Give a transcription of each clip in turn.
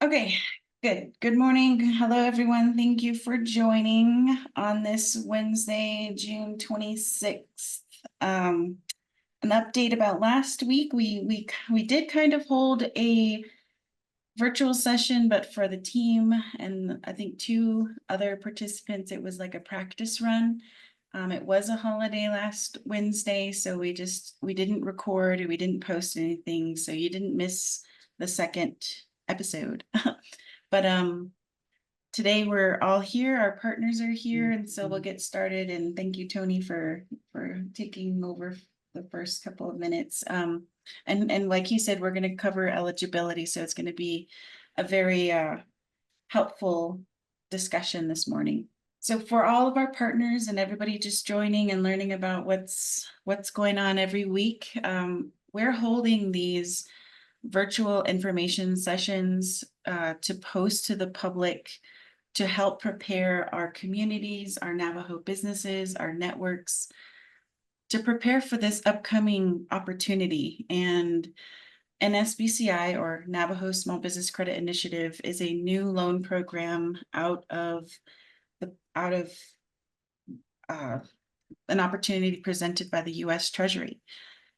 Okay, good. Good morning. Hello, everyone. Thank you for joining on this Wednesday, June 26th. An update about last week. We did kind of hold a virtual session, but for the team and I think two other participants, it was like a practice run. It was a holiday last Wednesday, so we didn't record, we didn't post anything, so you didn't miss the second episode. But today we're all here, our partners are here, and so we'll get started. And thank you, Tony, for taking over the first couple of minutes. And like you said, we're going to cover eligibility, so it's going to be a very helpful discussion this morning. So for all of our partners and everybody just joining and learning about what's going on every week, we're holding these virtual information sessions to post to the public to help prepare our communities, our Navajo businesses, our networks, to prepare for this upcoming opportunity. And NSBCI, or Navajo Small Business Credit Initiative, is a new loan program out of an opportunity presented by the U.S. Treasury.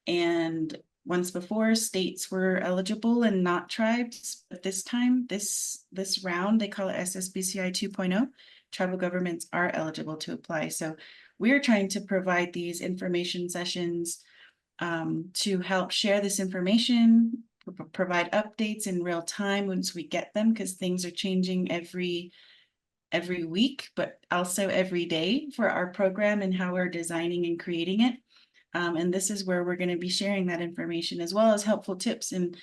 And once before, states were eligible and not tribes, but this time, this round, they call it SSBCI 2.0, tribal governments are eligible to apply. So we're trying to provide these information sessions to help share this information, provide updates in real time once we get them, because things are changing every week, but also every day for our program and how we're designing and creating it. And this is where we're going to be sharing that information, as well as helpful tips in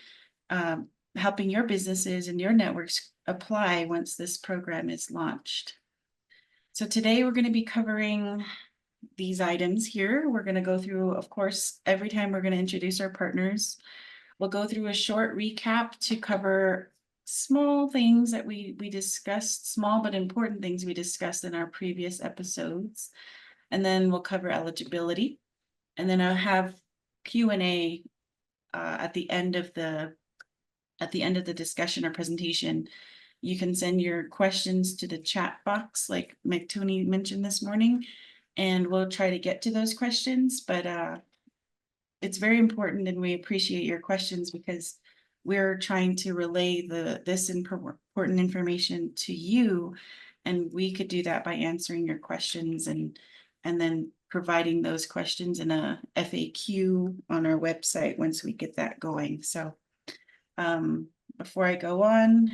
helping your businesses and your networks apply once this program is launched. So today we're going to be covering these items here. We're going to go through, of course, every time we're going to introduce our partners. We'll go through a short recap to cover small things that we discussed, small but important things we discussed in our previous episodes. And then we'll cover eligibility. And then I'll have Q&A at the end of the discussion or presentation. You can send your questions to the chat box, like Tony mentioned this morning, and we'll try to get to those questions. But it's very important, and we appreciate your questions because we're trying to relay this important information to you, and we could do that by answering your questions and then providing those questions in a FAQ on our website once we get that going. So before I go on,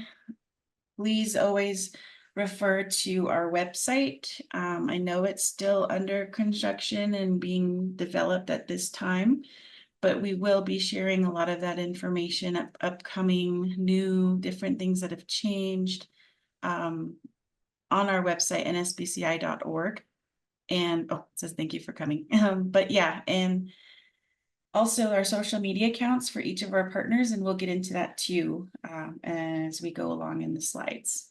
please always refer to our website. I know it's still under construction and being developed at this time, but we will be sharing a lot of that information, upcoming new different things that have changed on our website, nsbci.org. And it says thank you for coming. But yeah, and also our social media accounts for each of our partners, and we'll get into that too as we go along in the slides.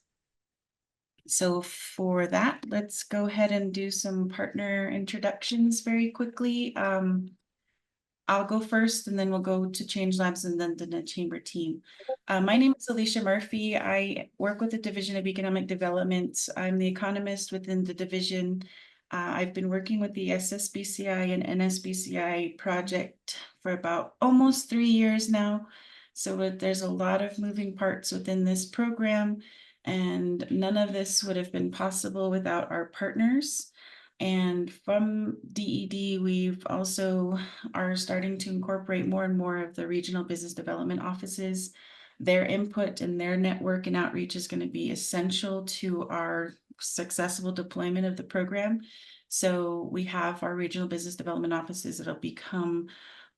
So for that, let's go ahead and do some partner introductions very quickly. I'll go first, and then we'll go to Change Labs and then the Chamber team. My name is Alicia Murphy. I work with the Division of Economic Development. I'm the economist within the division. I've been working with the SSBCI and NSBCI project for about almost 3 years now. So there's a lot of moving parts within this program, and none of this would have been possible without our partners. And from DED, we've also are starting to incorporate more and more of the regional business development offices. Their input and their network and outreach is going to be essential to our successful deployment of the program. So we have our regional business development offices that'll become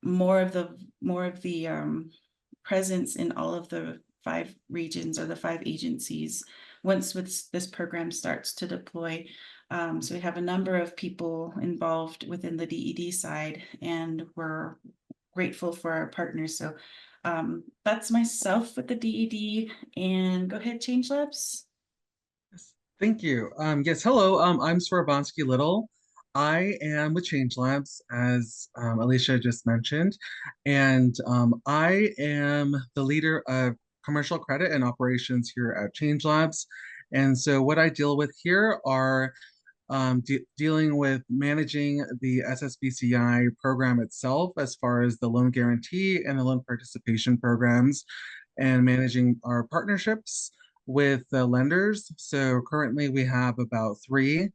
more of the presence in all of the 5 regions or the 5 agencies once this program starts to deploy. So we have a number of people involved within the DED side, and we're grateful for our partners. So that's myself with the DED, and go ahead, Change Labs. Thank you. Yes, hello. I'm Swarbansky Little. I am with Change Labs, as Alicia just mentioned, and I am the leader of commercial credit and operations here at Change Labs. And so what I deal with here are dealing with managing the SSBCI program itself as far as the loan guarantee and the loan participation programs, and managing our partnerships with the lenders. So currently we have about 3.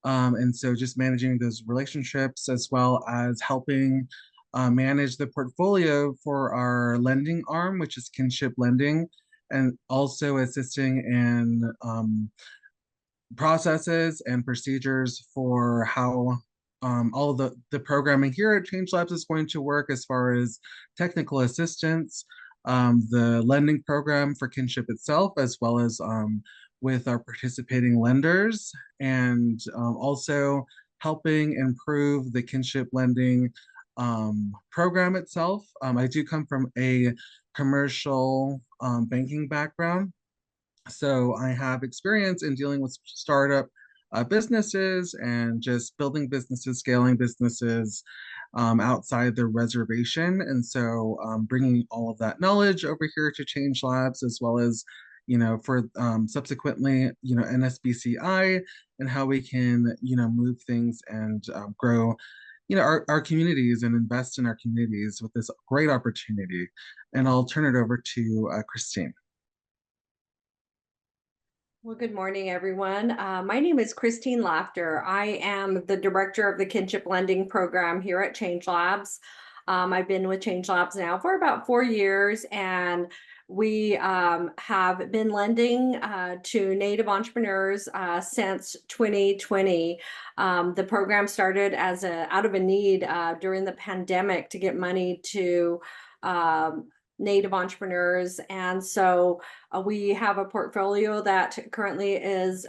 And so just managing those relationships as well as helping manage the portfolio for our lending arm, which is kinship lending, and also assisting in processes and procedures for how all of the programming here at Change Labs is going to work as far as technical assistance, the lending program for kinship itself, as well as with our participating lenders, and also helping improve the kinship lending program itself. I do come from a commercial banking background, so I have experience in dealing with startup businesses and just building businesses, scaling businesses outside the reservation. And so bringing all of that knowledge over here to Change Labs, as well as, for subsequently, NSBCI, and how we can, move things and grow, our communities and invest in our communities with this great opportunity. And I'll turn it over to Christine. Well, good morning, everyone. My name is Christine Laughter. I am the director of the Kinship Lending Program here at Change Labs. I've been with Change Labs now for about 4 years, and we have been lending to Native entrepreneurs since 2020. The program started as out of a need during the pandemic to get money to Native entrepreneurs. And so we have a portfolio that currently is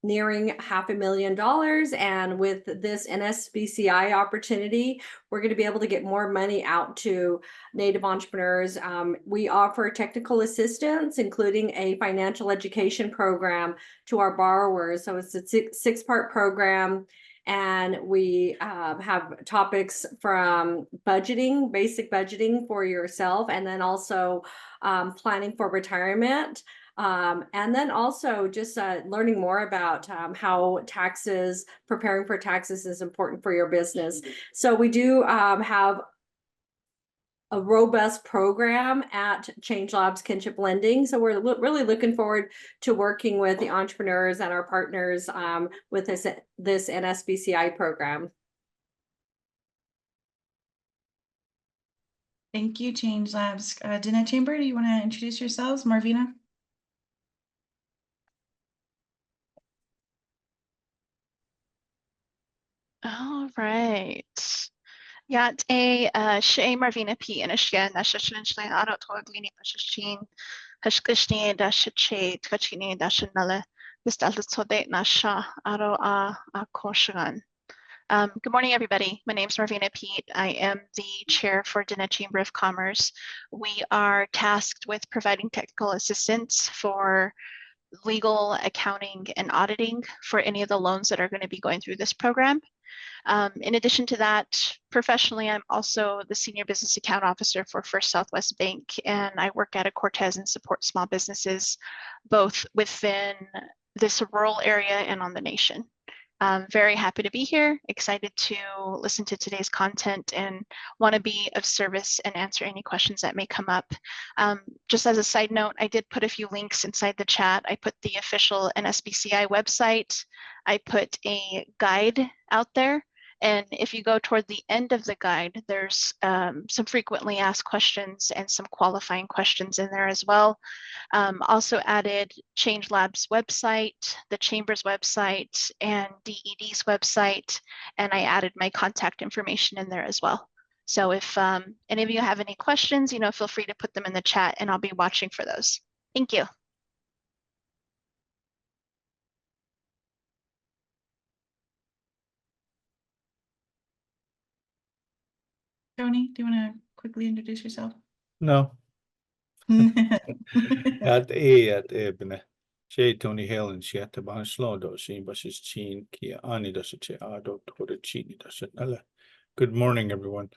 nearing $500,000. And with this NSBCI opportunity, we're going to be able to get more money out to Native entrepreneurs. We offer technical assistance, including a financial education program to our borrowers. So it's a 6-part program. And we have topics from budgeting, basic budgeting for yourself, and then also planning for retirement. And then also just learning more about how preparing for taxes is important for your business. So we do have a robust program at Change Labs Kinship Lending. So we're really looking forward to working with the entrepreneurs and our partners with this NSBCI program. Thank you, Change Labs. Dineh Chamber, do you want to introduce yourselves? Marvina? All right. Yat a Shay Marvina P and a Shan Nashashin Aro Toglini Nashin Hashkishni Dashache Kachini Dashanala Vistaltode Nasha Aro a Koshagan. Good morning, everybody. My name is Marvina Pete. I am the chair for Dineh Chamber of Commerce. We are tasked with providing technical assistance for legal, accounting, and auditing for any of the loans that are going to be going through this program. In addition to that, professionally, I'm also the Senior Business Account Officer for First Southwest Bank, and I work at a Cortez and support small businesses, both within this rural area and on the nation. I'm very happy to be here, excited to listen to today's content, and want to be of service and answer any questions that may come up. Just as a side note, I did put a few links inside the chat. I put the official NSBCI website. I put a guide out there. And if you go toward the end of the guide, there's some frequently asked questions and some qualifying questions in there as well. Also added Change Labs website, the Chamber's website, and DED's website. And I added my contact information in there as well. So if any of you have any questions, feel free to put them in the chat and I'll be watching for those. Thank you. Tony, do you want to quickly introduce yourself? No. At Ebene. She Tony Hale and she had to ban slow do she but she's chin ki ani does it ado to chini does it. Good morning, everyone.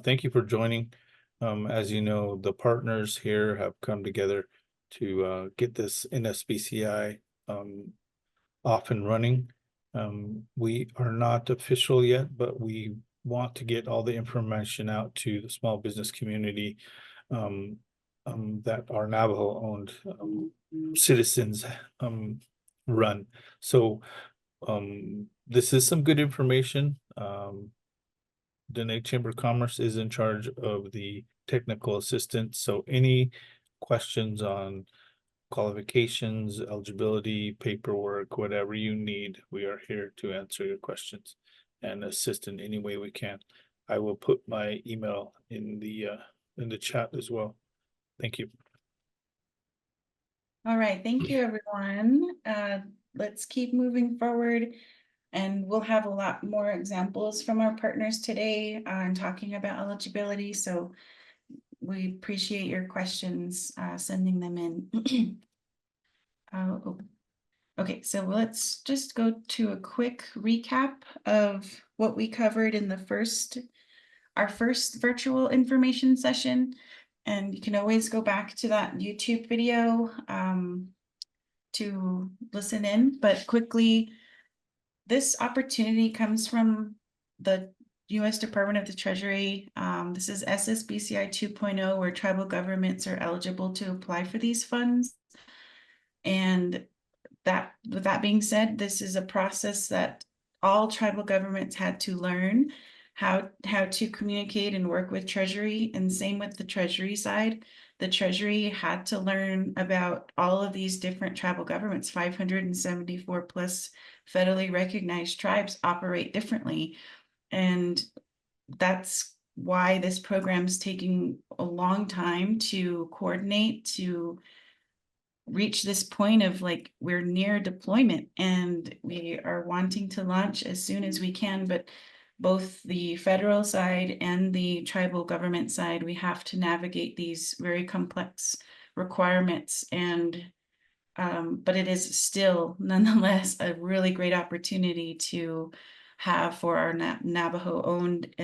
Thank you for joining. As you know, the partners here have come together to get this NSBCI off and running. We are not official yet, but we want to get all the information out to the small business community that our Navajo-owned citizens run. So this is some good information. Dineh Chamber of Commerce is in charge of the technical assistance. So any questions on qualifications, eligibility, paperwork, whatever you need, we are here to answer your questions and assist in any way we can. I will put my email in the chat as well. Thank you. All right, thank you, everyone. Let's keep moving forward, and we'll have a lot more examples from our partners today on talking about eligibility. So we appreciate your questions, sending them in. Okay, so let's just go to a quick recap of what we covered in our first virtual information session. And you can always go back to that YouTube video to listen in, but quickly, this opportunity comes from the U.S. Department of the Treasury. This is SSBCI 2.0, where tribal governments are eligible to apply for these funds. And with that being said, this is a process that all tribal governments had to learn how to communicate and work with Treasury, and same with the Treasury side. The Treasury had to learn about all of these different tribal governments. 574 plus federally recognized tribes operate differently. And that's why this program is taking a long time to coordinate, to reach this point of like, we're near deployment and we are wanting to launch as soon as we can, but both the federal side and the tribal government side, we have to navigate these very complex requirements. And but it is still nonetheless a really great opportunity to have for our Navajo owned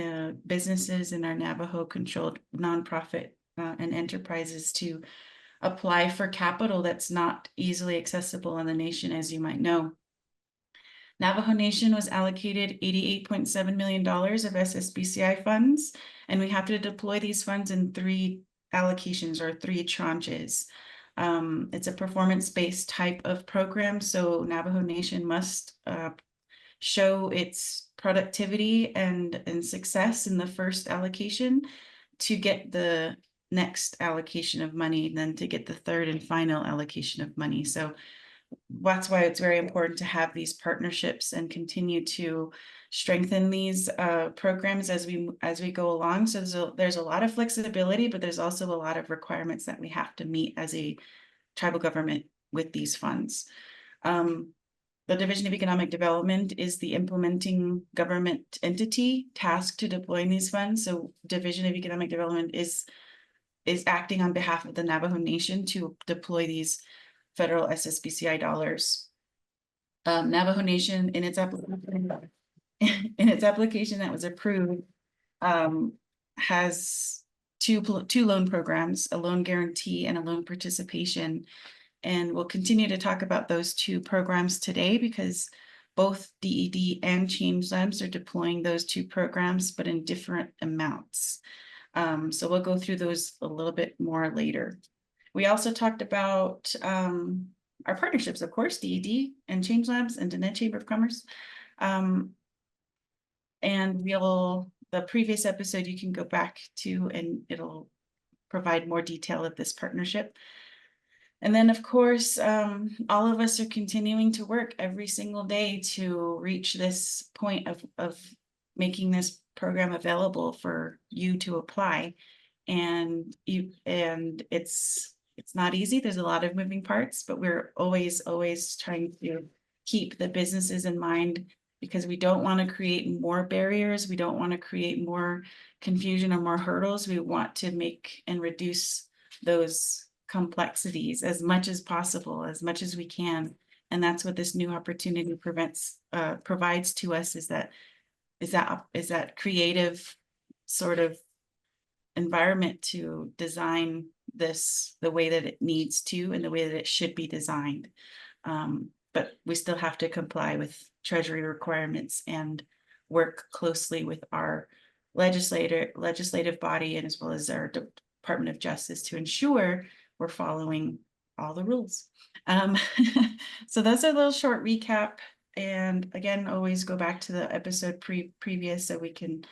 businesses and our Navajo controlled nonprofit and enterprises to apply for capital that's not easily accessible in the nation, as you might know. Navajo Nation was allocated $88.7 million of SSBCI funds, and we have to deploy these funds in 3 allocations or 3 tranches. It's a performance-based type of program, so Navajo Nation must show its productivity and success in the first allocation to get the next allocation of money, and then to get the third and final allocation of money. So that's why it's very important to have these partnerships and continue to strengthen these programs as we go along. So there's a lot of flexibility, but there's also a lot of requirements that we have to meet as a tribal government with these funds. The Division of Economic Development is the implementing government entity tasked to deploying these funds. So Division of Economic Development is acting on behalf of the Navajo Nation to deploy these federal SSBCI dollars. Navajo Nation in its application that was approved has two loan programs, a loan guarantee and a loan participation. And we'll continue to talk about those 2 programs today because both DED and Change Labs are deploying those 2 programs, but in different amounts. So we'll go through those a little bit more later. We also talked about our partnerships, of course, DED and Change Labs and Dineh Chamber of Commerce. And the previous episode you can go back to and it'll provide more detail of this partnership. And then, of course, all of us are continuing to work every single day to reach this point of making this program available for you to apply. And it's not easy. There's a lot of moving parts, but we're always trying to keep the businesses in mind because we don't want to create more barriers. We don't want to create more confusion or more hurdles. We want to make and reduce those complexities as much as possible, as much as we can. And that's what this new opportunity provides to us is that creative sort of environment to design this the way that it needs to and the way that it should be designed. But we still have to comply with Treasury requirements and work closely with our legislative body and as well as our Department of Justice to ensure we're following all the rules. So that's a little short recap. And again, always go back to the episode previous so we can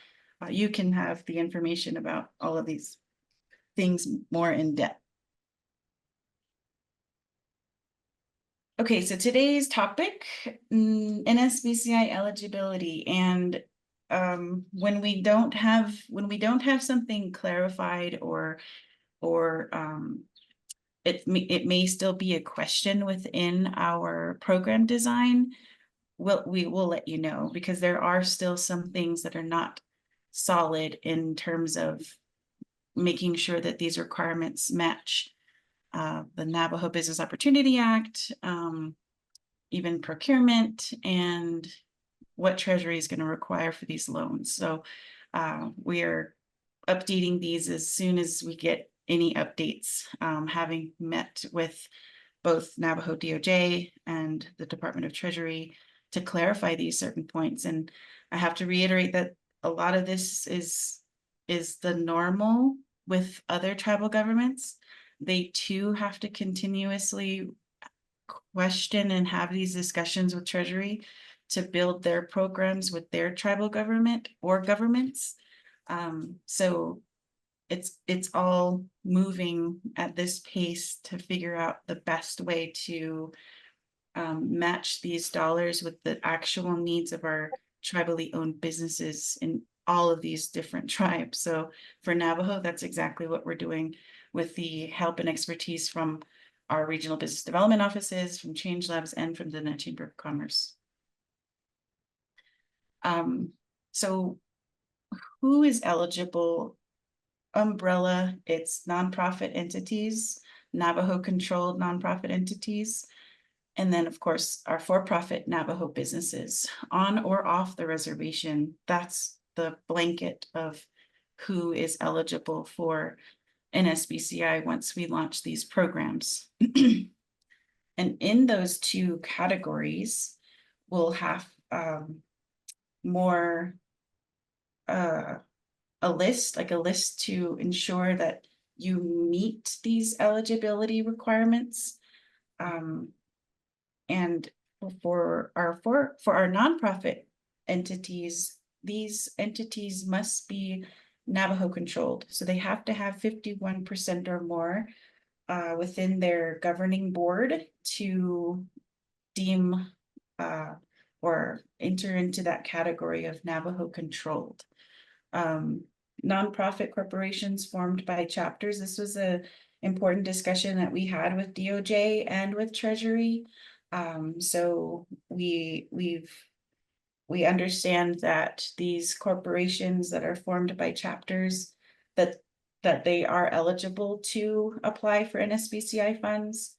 you can have the information about all of these things more in depth. Okay, so today's topic, NSBCI eligibility, and when we don't have something clarified or it may still be a question within our program design, we will let you know, because there are still some things that are not solid in terms of making sure that these requirements match the Navajo Business Opportunity Act, even procurement, and what Treasury is going to require for these loans. So we are updating these as soon as we get any updates, having met with both Navajo DOJ and the Department of Treasury to clarify these certain points. And I have to reiterate that a lot of this is the normal with other tribal governments. They too have to continuously question and have these discussions with Treasury to build their programs with their tribal government or governments. So it's all moving at this pace to figure out the best way to match these dollars with the actual needs of our tribally owned businesses in all of these different tribes. So for Navajo, that's exactly what we're doing with the help and expertise from our regional business development offices, from Change Labs, and from the Dineh Chamber of Commerce. So who is eligible? Umbrella, it's nonprofit entities, Navajo controlled nonprofit entities, and then of course our for-profit Navajo businesses on or off the reservation. That's the blanket of who is eligible for NSBCI once we launch these programs. And in those two categories, we'll have more a list to ensure that you meet these eligibility requirements. And for our nonprofit entities, these entities must be Navajo controlled. So they have to have 51% or more within their governing board to deem or enter into that category of Navajo controlled. Nonprofit corporations formed by chapters. This was an important discussion that we had with DOJ and with Treasury. So we understand that these corporations that are formed by chapters, that they are eligible to apply for NSBCI funds.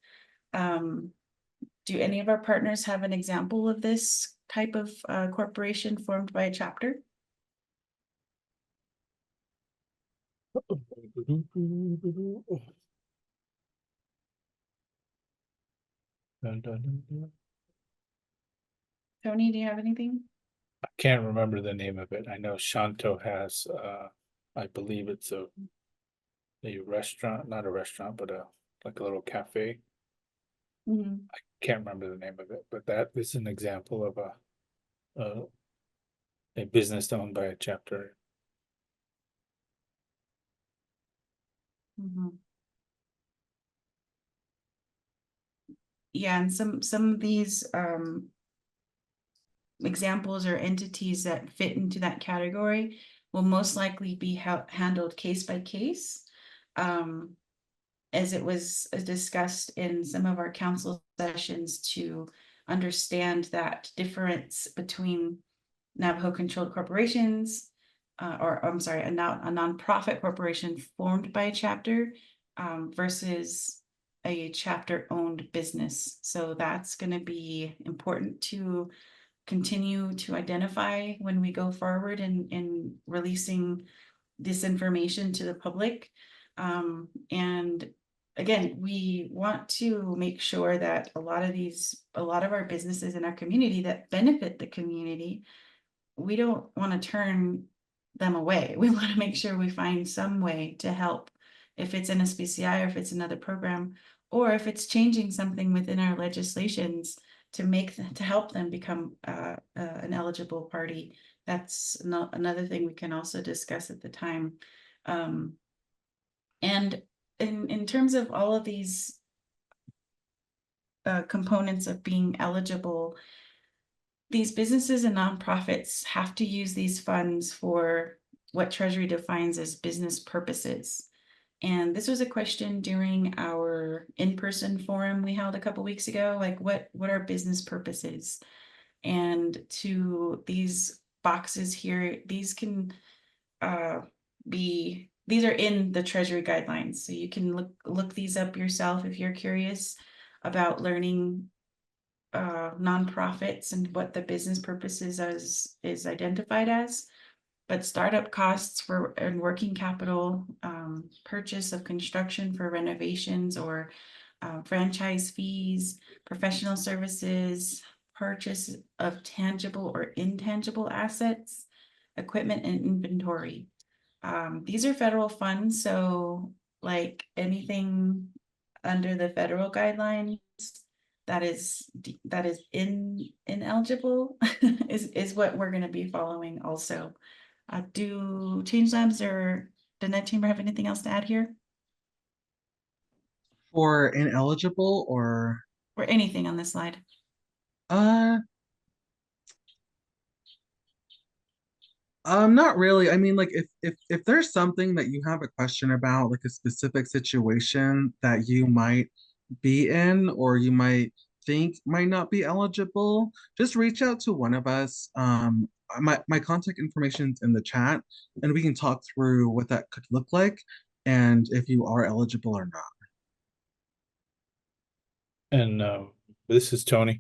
Do any of our partners have an example of this type of corporation formed by a chapter? Tony, do you have anything? I can't remember the name of it. I know Shanto has, I believe it's a restaurant, not a restaurant, but like a little cafe. Mm-hmm. I can't remember the name of it, but that is an example of a business owned by a chapter. Mm-hmm. Yeah, and some of these examples or entities that fit into that category will most likely be handled case by case, as it was discussed in some of our council sessions to understand that difference between Navajo controlled corporations, or I'm sorry, a nonprofit corporation formed by a chapter versus a chapter owned business. So that's going to be important to continue to identify when we go forward in releasing this information to the public. And again, we want to make sure that a lot of our businesses in our community that benefit the community, we don't want to turn them away. We want to make sure we find some way to help, if it's NSBCI or if it's another program, or if it's changing something within our legislations to help them become an eligible party. That's another thing we can also discuss at the time. And in terms of all of these components of being eligible, these businesses and nonprofits have to use these funds for what Treasury defines as business purposes. And this was a question during our in-person forum we held a couple weeks ago, like what are business purposes? And to these boxes here, these can these are in the Treasury guidelines. So you can look these up yourself if you're curious about learning nonprofits and what the business purposes is identified as. But startup costs and working capital, purchase of construction for renovations or franchise fees, professional services, purchase of tangible or intangible assets, equipment and inventory. These are federal funds, so like anything under the federal guidelines that is ineligible is what we're going to be following also. Do Change Labs or Dineh Chamber have anything else to add here? For ineligible or anything on this slide? Not really. I mean, like if there's something that you have a question about, like a specific situation that you might be in or you might think might not be eligible, just reach out to one of us. My contact information's in the chat, and we can talk through what that could look like and if you are eligible or not. And this is Tony.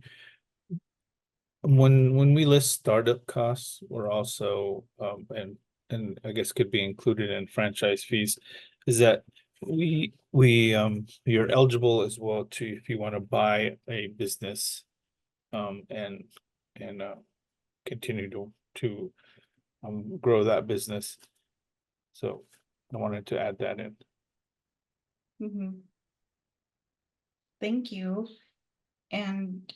When we list startup costs, we're also and I guess could be included in franchise fees, is that you're eligible as well to, if you want to buy a business and continue to grow that business. So I wanted to add that in. Thank you. And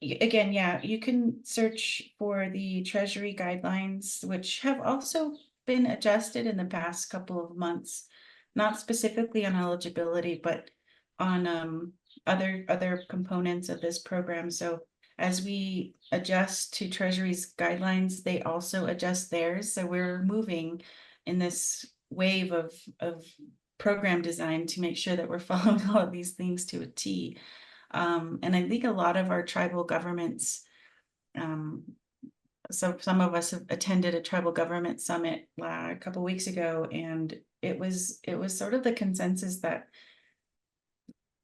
again, yeah, you can search for the Treasury guidelines, which have also been adjusted in the past couple of months, not specifically on eligibility, but on other components of this program. So as we adjust to Treasury's guidelines, they also adjust theirs. So we're moving in this wave of program design to make sure that we're following all of these things to a T. And I think a lot of our tribal governments, so some of us have attended a tribal government summit a couple weeks ago, and it was sort of the consensus that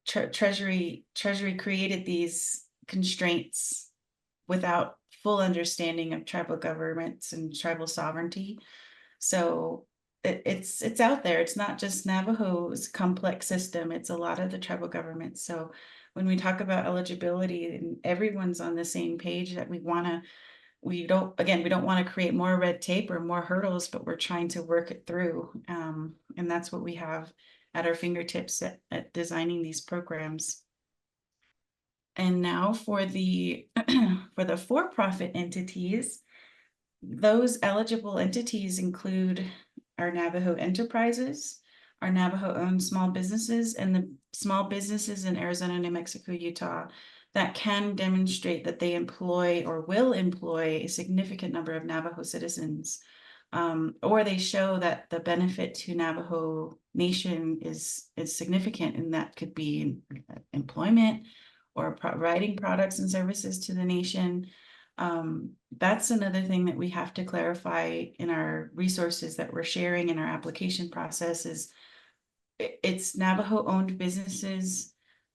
Treasury created these constraints without full understanding of tribal governments and tribal sovereignty. So it's out there. It's not just Navajo's complex system. It's a lot of the tribal governments. So when we talk about eligibility, and everyone's on the same page that we don't want to create more red tape or more hurdles, but we're trying to work it through. And that's what we have at our fingertips at designing these programs. And now for the for the for-profit entities, those eligible entities include our Navajo enterprises, our Navajo-owned small businesses, and the small businesses in Arizona, New Mexico, Utah that can demonstrate that they employ or will employ a significant number of Navajo citizens, or they show that the benefit to Navajo Nation is significant, and that could be employment or providing products and services to the nation. That's another thing that we have to clarify in our resources that we're sharing in our application process is it's Navajo owned businesses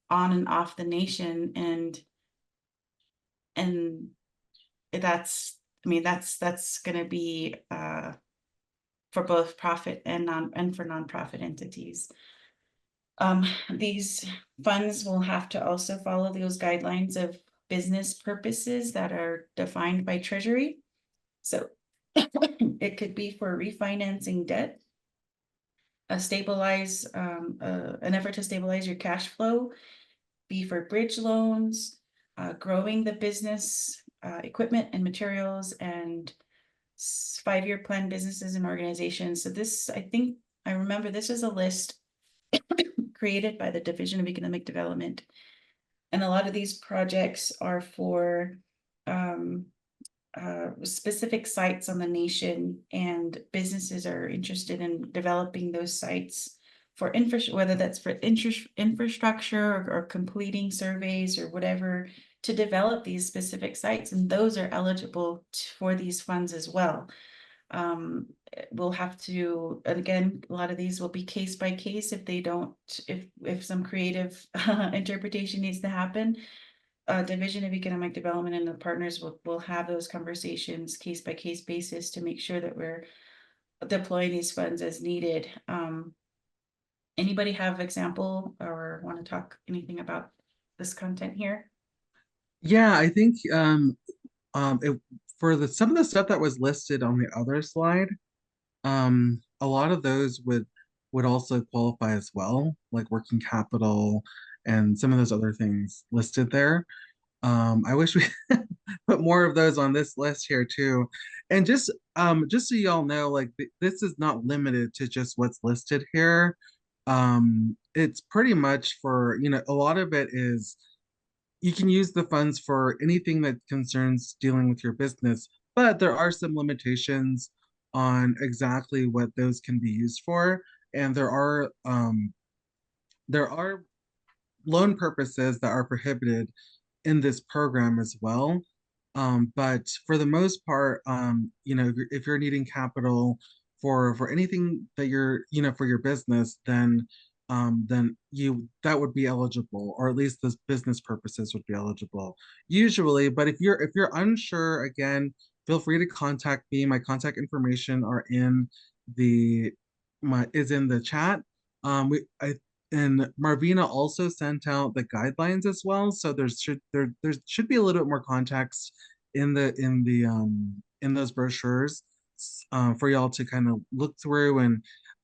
on and off the nation, and that's going to be for both profit and for nonprofit entities. These funds will have to also follow those guidelines of business purposes that are defined by Treasury. So it could be for refinancing debt, an effort to stabilize your cash flow, be for bridge loans, growing the business, equipment and materials, and 5-year plan businesses and organizations. So this, I remember this is a list created by the Division of Economic Development. And a lot of these projects are for specific sites on the nation, and businesses are interested in developing those sites for whether that's for infrastructure or completing surveys or whatever, to develop these specific sites, and those are eligible for these funds as well. We'll have to, and again, a lot of these will be case by case if they don't, if some creative interpretation needs to happen. Division of Economic Development and the partners will have those conversations case by case basis to make sure that we're deploying these funds as needed. Anybody have example or want to talk anything about this content here? Yeah, I think for some of the stuff that was listed on the other slide, a lot of those would also qualify as well, like working capital and some of those other things listed there. I wish we put more of those on this list here too. And just so y'all know, like this is not limited to just what's listed here. It's pretty much for, a lot of it is you can use the funds for anything that concerns dealing with your business, but there are some limitations on exactly what those can be used for. And there are loan purposes that are prohibited in this program as well. But for the most part, if you're needing capital for anything that you're, for your business, then that would be eligible, or at least those business purposes would be eligible usually. But if you're unsure, again, feel free to contact me. My contact information are in the chat. And Marvina also sent out the guidelines as well, so there should be a little bit more context in those brochures for y'all to kind of look through.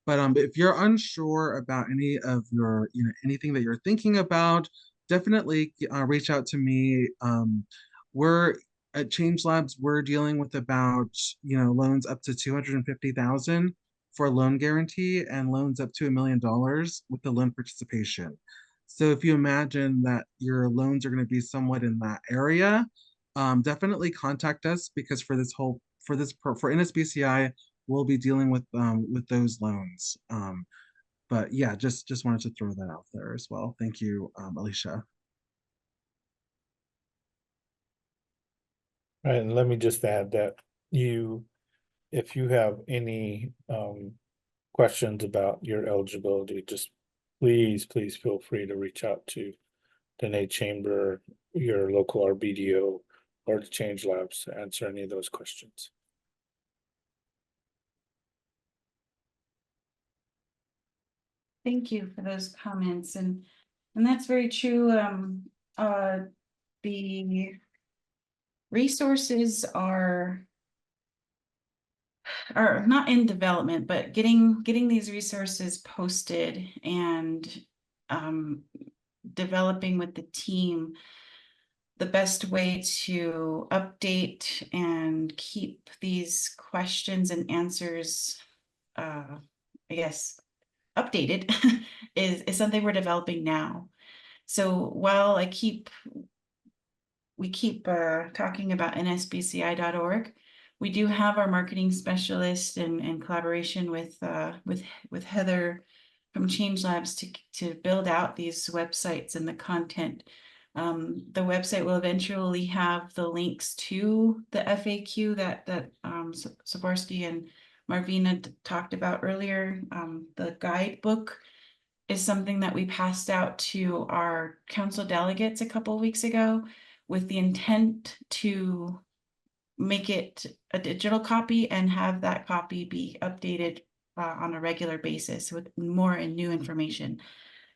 But if you're unsure about any of your anything that you're thinking about, definitely reach out to me. We're at Change Labs, we're dealing with about loans up to 250,000 for a loan guarantee, and loans up to $1 million with the loan participation. So if you imagine that your loans are going to be somewhat in that area, definitely contact us, because for NSBCI, we'll be dealing with those loans. But yeah, just wanted to throw that out there as well. Thank you, Alicia. All right, and let me just add that if you have any questions about your eligibility, just please feel free to reach out to Dineh Chamber, your local RBDO, or the Change Labs to answer any of those questions. Thank you for those comments, and that's very true. The resources are not in development, but getting these resources posted and developing with the team the best way to update and keep these questions and answers, I guess, updated is something we're developing now. So while we keep talking about nsbci.org, we do have our marketing specialist in collaboration with Heather from Change Labs to build out these websites and the content. The website will eventually have the links to the FAQ that Sabarsky and Marvina talked about earlier. The guidebook is something that we passed out to our council delegates a couple of weeks ago, with the intent to make it a digital copy and have that copy be updated on a regular basis with more and new information.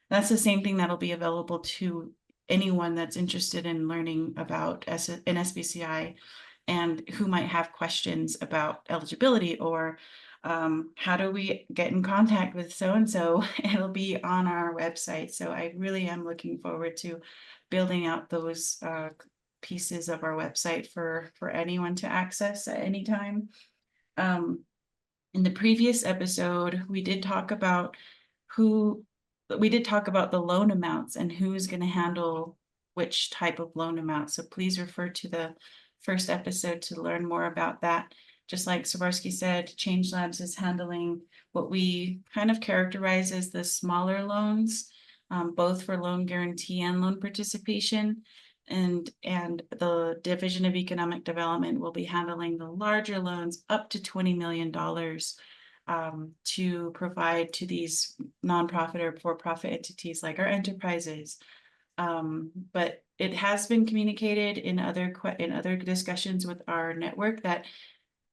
That's the same thing that'll be available to anyone that's interested in learning about NSBCI and who might have questions about eligibility or how do we get in contact with so-and-so. It'll be on our website. So I really am looking forward to building out those pieces of our website for anyone to access at any time. In the previous episode, we did talk about the loan amounts and who's going to handle which type of loan amount. So please refer to the first episode to learn more about that. Just like Sabarsky said, Change Labs is handling what we kind of characterize as the smaller loans, both for loan guarantee and loan participation. And the Division of Economic Development will be handling the larger loans up to $20 million to provide to these nonprofit or for-profit entities like our enterprises. But it has been communicated in other discussions with our network that,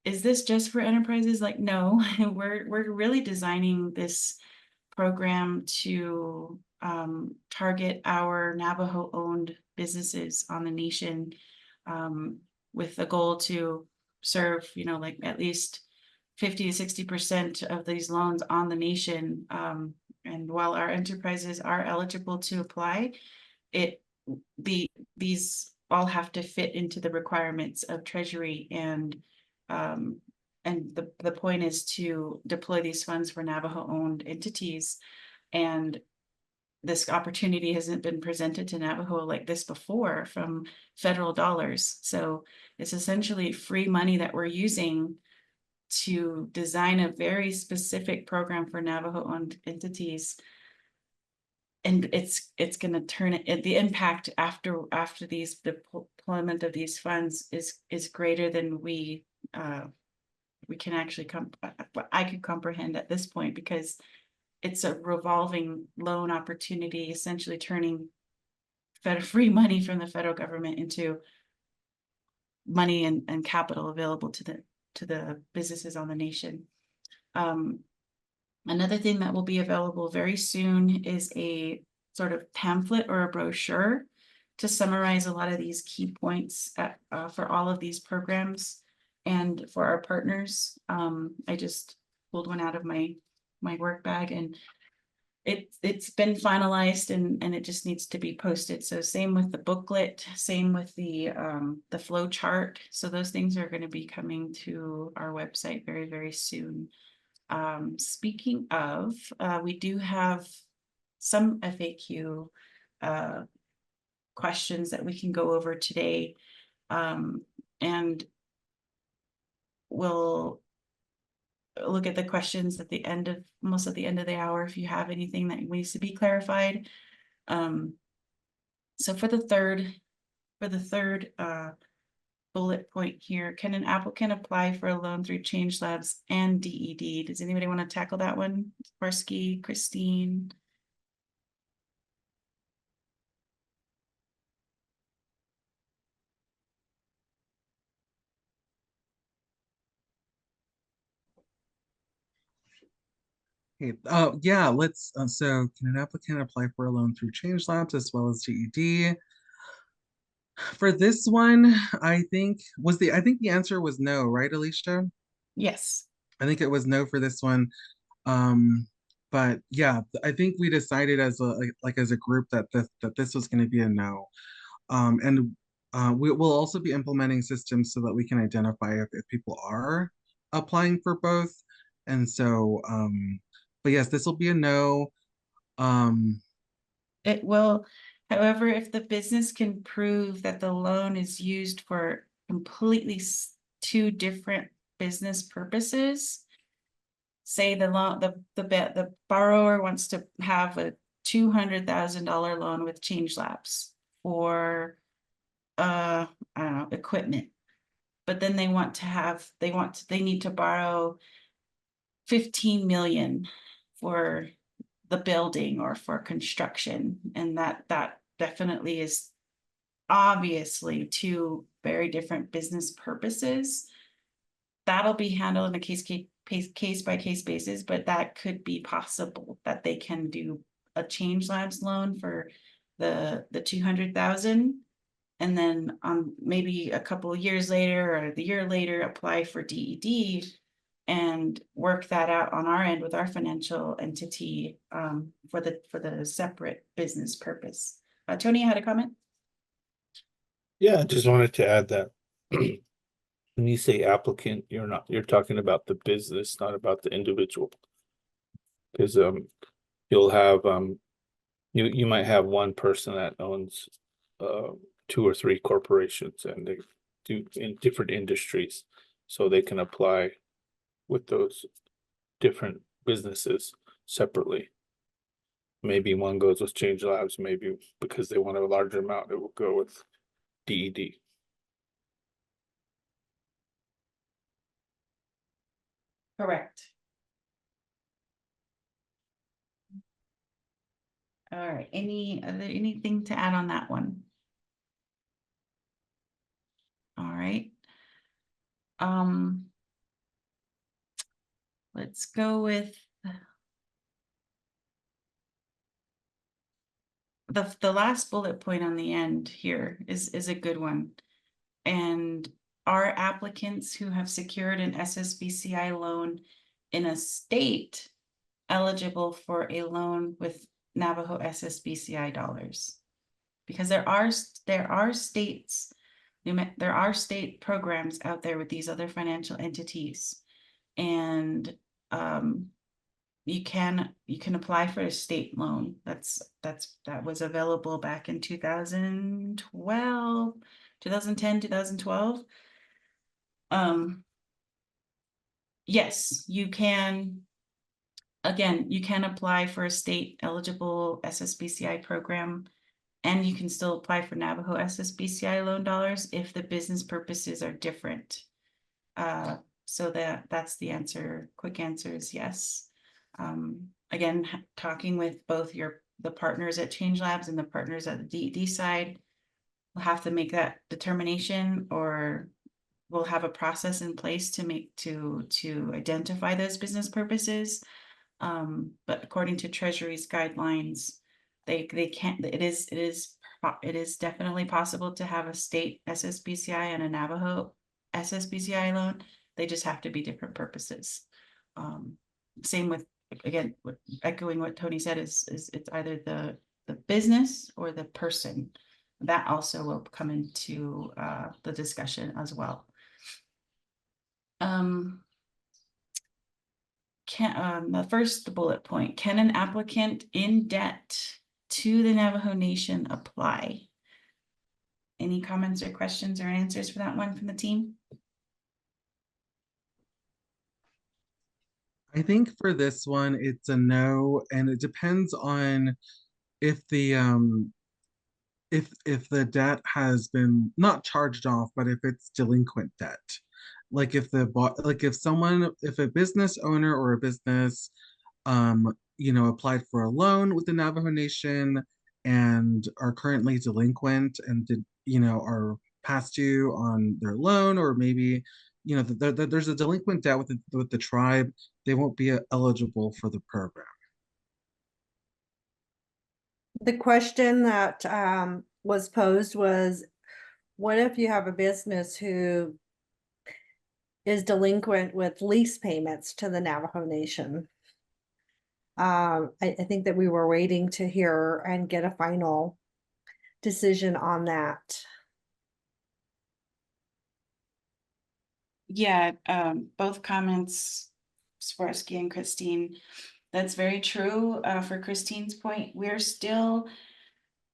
is this just for enterprises? Like, no, we're really designing this program to target our Navajo-owned businesses on the nation, with the goal to serve, like at least 50 to 60% of these loans on the nation. And while our enterprises are eligible to apply, these all have to fit into the requirements of Treasury, and the point is to deploy these funds for Navajo-owned entities. And this opportunity hasn't been presented to Navajo like this before from federal dollars. So it's essentially free money that we're using to design a very specific program for Navajo-owned entities. And it's going to turn it, the impact after the deployment of these funds is greater than we can actually I could comprehend at this point, because it's a revolving loan opportunity, essentially turning free money from the federal government into money and capital available to the businesses on the nation. Another thing that will be available very soon is a sort of pamphlet or a brochure to summarize a lot of these key points for all of these programs and for our partners. I just pulled one out of my work bag, and it's been finalized, and it just needs to be posted. So same with the booklet, same with the flow chart. So those things are going to be coming to our website very, very soon. Speaking of, we do have some FAQ questions that we can go over today, and we'll look at the questions at the end of the end of the hour if you have anything that needs to be clarified. So for the third bullet point here, can an applicant apply for a loan through Change Labs and DED? Does anybody want to tackle that one? Barsky, Christine? Okay, yeah, let's, so can an applicant apply for a loan through Change Labs as well as GED? For this one, I think the answer was no, right, Alicia? Yes. I think it was no for this one. But yeah, I think we decided as a group that this was going to be a no. And we will also be implementing systems so that we can identify if people are applying for both. And so, but yes, this will be a no. It will, however, if the business can prove that the loan is used for completely two different business purposes, say the borrower wants to have a $200,000 loan with Change Labs for I don't know, equipment, but then they need to borrow 15 million for the building or for construction, and that definitely is obviously too very different business purposes. That'll be handled in a case by case basis, but that could be possible that they can do a Change Labs loan for the 200,000. And then maybe a couple of years later or the year later, apply for DED and work that out on our end with our financial entity for the separate business purpose. Tony, you had a comment? Yeah, I just wanted to add that when you say applicant, you're talking about the business, not about the individual. Because you'll have you might have one person that owns 2 or 3 corporations, and they do in different industries, so they can apply with those different businesses separately. Maybe one goes with Change Labs, maybe because they want a larger amount, it will go with DED. Correct. All right, anything to add on that one? All right. Let's go with the last bullet point on the end here is a good one. And are applicants who have secured an SSBCI loan in a state eligible for a loan with Navajo SSBCI dollars? Because there are states, there are state programs out there with these other financial entities, and you can apply for a state loan. That was available back in 2012, 2010, 2012. Yes, you can. Again, you can apply for a state eligible SSBCI program, and you can still apply for Navajo SSBCI loan dollars if the business purposes are different. So that's the answer. Quick answer is yes. Again, talking with both the partners at Change Labs and the partners at the DED side, we'll have to make that determination, or we'll have a process in place to identify those business purposes. But according to Treasury's guidelines, they can't. It is definitely possible to have a state SSBCI and a Navajo SSBCI loan. They just have to be different purposes. Same with, again, echoing what Tony said, is it's either the business or the person. That also will come into the discussion as well. The first bullet point, can an applicant in debt to the Navajo Nation apply? Any comments or questions or answers for that one from the team? I think for this one, it's a no, and it depends on if the debt has been not charged off, but if it's delinquent debt. Like if if a business owner or a business applied for a loan with the Navajo Nation and are currently delinquent and are past due on their loan, or maybe there's a delinquent debt with the tribe, they won't be eligible for the program. The question that was posed was, what if you have a business who is delinquent with lease payments to the Navajo Nation? I think that we were waiting to hear and get a final decision on that. Yeah, both comments, Swarovski and Christine, that's very true. For Christine's point, we're still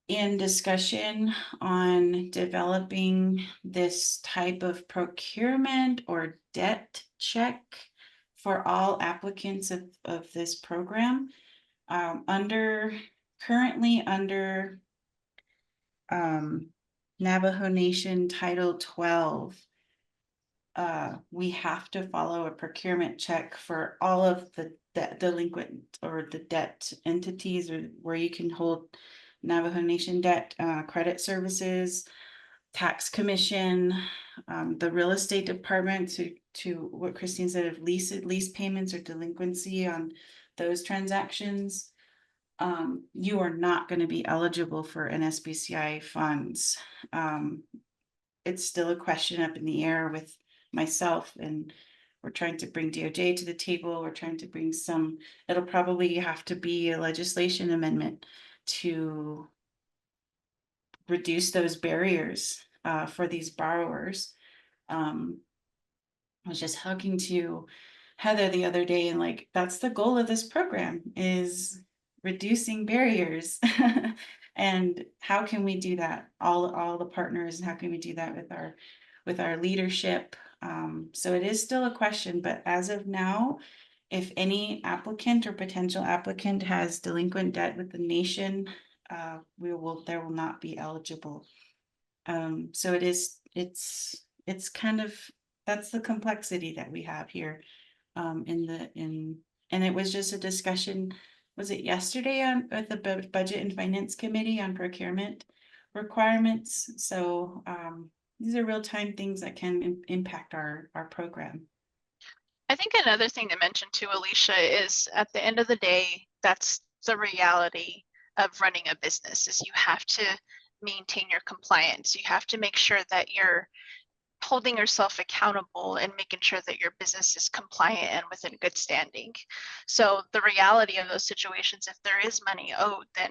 in discussion on developing this type of procurement or debt check for all applicants of this program. Currently under Navajo Nation Title 12, we have to follow a procurement check for all of the delinquent or the debt entities, or where you can hold Navajo Nation debt, credit services, tax commission, the real estate department to what Christine said of lease payments or delinquency on those transactions. You are not going to be eligible for NSBCI funds. It's still a question up in the air with myself, and we're trying to bring DOJ to the table. We're trying to bring it'll probably have to be a legislation amendment to reduce those barriers for these borrowers. I was just talking to Heather the other day, and like, that's the goal of this program, is reducing barriers. And how can we do that? All the partners, and how can we do that with our leadership? So it is still a question, but as of now, if any applicant or potential applicant has delinquent debt with the nation, there will not be eligible. So it's kind of, that's the complexity that we have here. And it was just a discussion, was it yesterday at the Budget and Finance Committee on procurement requirements? So these are real-time things that can impact our program. I think another thing to mention too, Alicia, is at the end of the day, that's the reality of running a business, is you have to maintain your compliance. You have to make sure that you're holding yourself accountable and making sure that your business is compliant and within good standing. So the reality of those situations, if there is money owed, then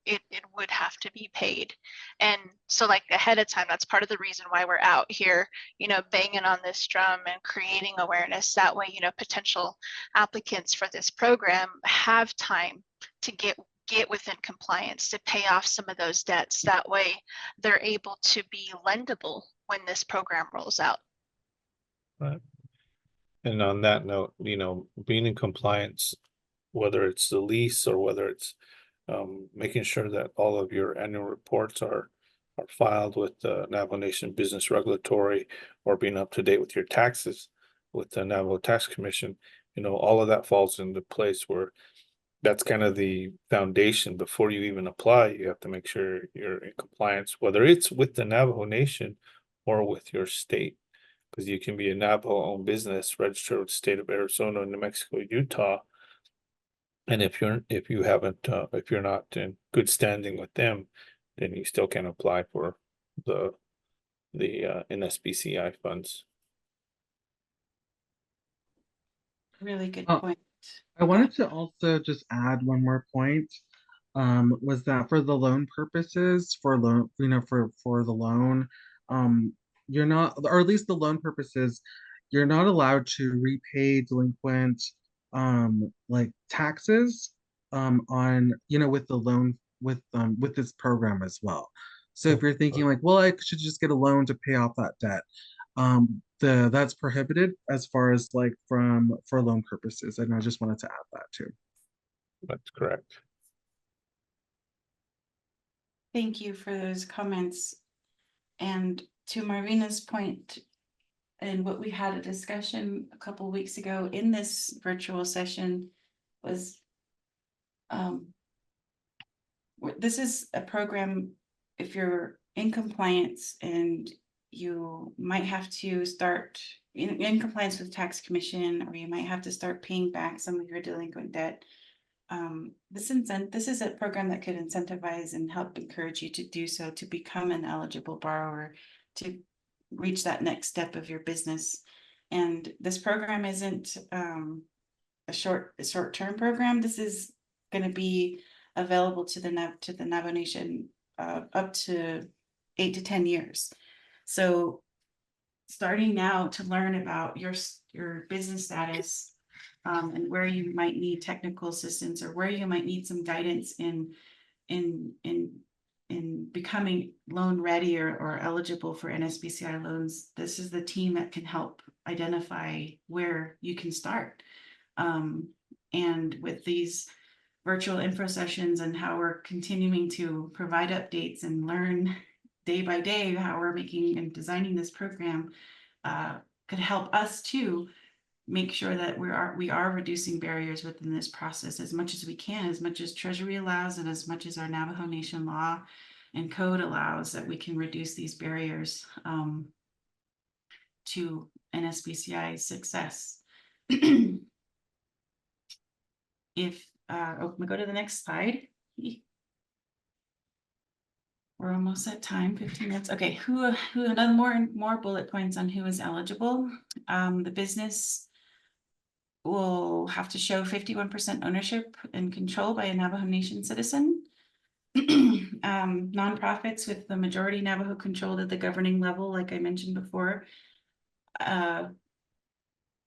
it would have to be paid. And so like ahead of time, that's part of the reason why we're out here, you know, banging on this drum and creating awareness. That way, you know, potential applicants for this program have time to get within compliance, to pay off some of those debts. That way they're able to be lendable when this program rolls out. Right. And on that note, you know, being in compliance, whether it's the lease or whether it's making sure that all of your annual reports are filed with the Navajo Nation Business Regulatory, or being up to date with your taxes with the Navajo Tax Commission, you know, all of that falls into place where that's kind of the foundation. Before you even apply, you have to make sure you're in compliance, whether it's with the Navajo Nation or with your state, because you can be a Navajo-owned business registered with the state of Arizona, New Mexico, Utah, and if you're not in good standing with them, then you still can apply for the NSBCI funds. Really good Oh, point. I wanted to also just add one more point. Was that for the loan purposes, for loan, you know, for the loan, you're not, or at least the loan purposes, you're not allowed to repay delinquent like taxes on, you know, with the loan with this program as well. So if you're thinking like, well, I should just get a loan to pay off that debt, that's prohibited as far as like for loan purposes. And I just wanted to add that too. That's correct. Thank you for those comments. And to Marina's point, and what we had a discussion a couple weeks ago in this virtual session was, this is a program, if you're in compliance and you might have to start in compliance with tax commission, or you might have to start paying back some of your delinquent debt. This is a program that could incentivize and help encourage you to do so, to become an eligible borrower, to reach that next step of your business. And this program isn't a short-term program. This is going to be available to the Navajo Nation up to 8 to 10 years. So starting now to learn about your business status, and where you might need technical assistance, or where you might need some guidance in becoming loan ready or eligible for NSBCI loans. This is the team that can help identify where you can start. And with these virtual info sessions and how we're continuing to provide updates and learn day by day how we're making and designing this program, could help us to make sure that we are reducing barriers within this process as much as we can, as much as Treasury allows, and as much as our Navajo Nation law and code allows that we can reduce these barriers to NSBCI success. If we go to the next slide. We're almost at time, 15 minutes. Okay, who another more bullet points on who is eligible. The business will have to show 51% ownership and control by a Navajo Nation citizen. Nonprofits with the majority Navajo controlled at the governing level, like I mentioned before,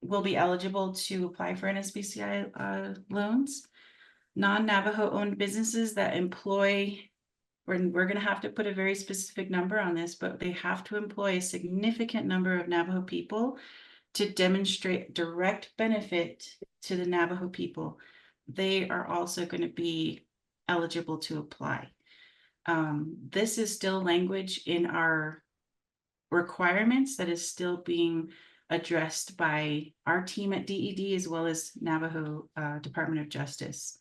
will be eligible to apply for NSBCI loans. Non-Navajo owned businesses that employ, we're going to have to put a very specific number on this, but they have to employ a significant number of Navajo people to demonstrate direct benefit to the Navajo people. They are also going to be eligible to apply. This is still language in our requirements that is still being addressed by our team at DED as well as Navajo Department of Justice.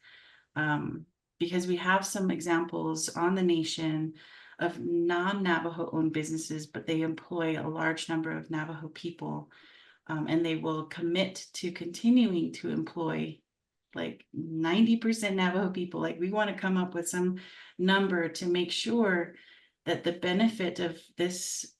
Because we have some examples on the nation of non-Navajo owned businesses, but they employ a large number of Navajo people, and they will commit to continuing to employ like 90% Navajo people. Like, we want to come up with some number to make sure that the benefit of this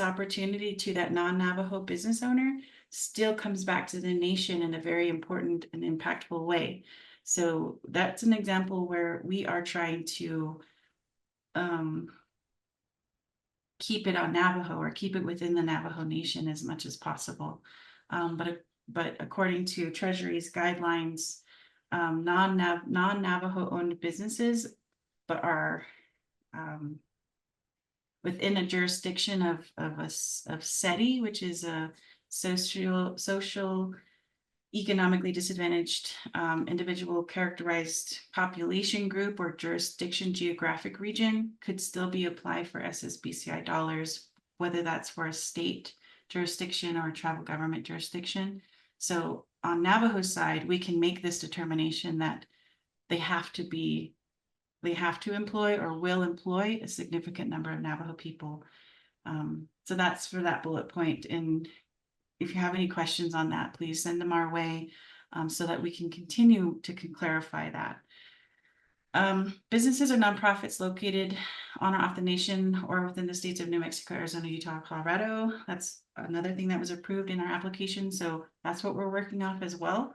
opportunity to that non-Navajo business owner still comes back to the nation in a very important and impactful way. So that's an example where we are trying to keep it on Navajo, or keep it within the Navajo Nation as much as possible. But according to Treasury's guidelines, non-Navajo owned businesses, but are within a jurisdiction of SETI, which is a social economically disadvantaged individual characterized population group or jurisdiction geographic region, could still be applied for SSBCI dollars, whether that's for a state jurisdiction or a tribal government jurisdiction. So on Navajo's side, we can make this determination that they have to employ or will employ a significant number of Navajo people. So that's for that bullet point. And if you have any questions on that, please send them our way so that we can continue to clarify that. Businesses or nonprofits located on or off the nation or within the states of New Mexico, Arizona, Utah, Colorado. That's another thing that was approved in our application. So that's what we're working off as well.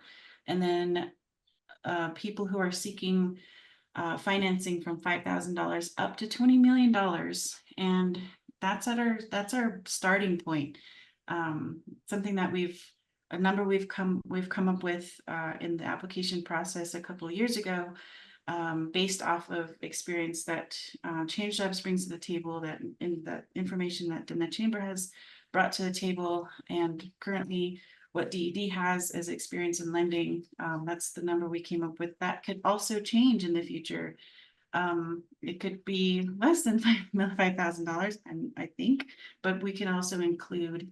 And then people who are seeking financing from $5,000 up to $20 million. And that's our starting point. Something that we've come up with in the application process a couple of years ago, based off of experience that Change Labs brings to the table, that in the information that Dineh Chamber has brought to the table, and currently what DED has as experience in lending. That's the number we came up with. That could also change in the future. It could be less than $5,000, I think, but we can also include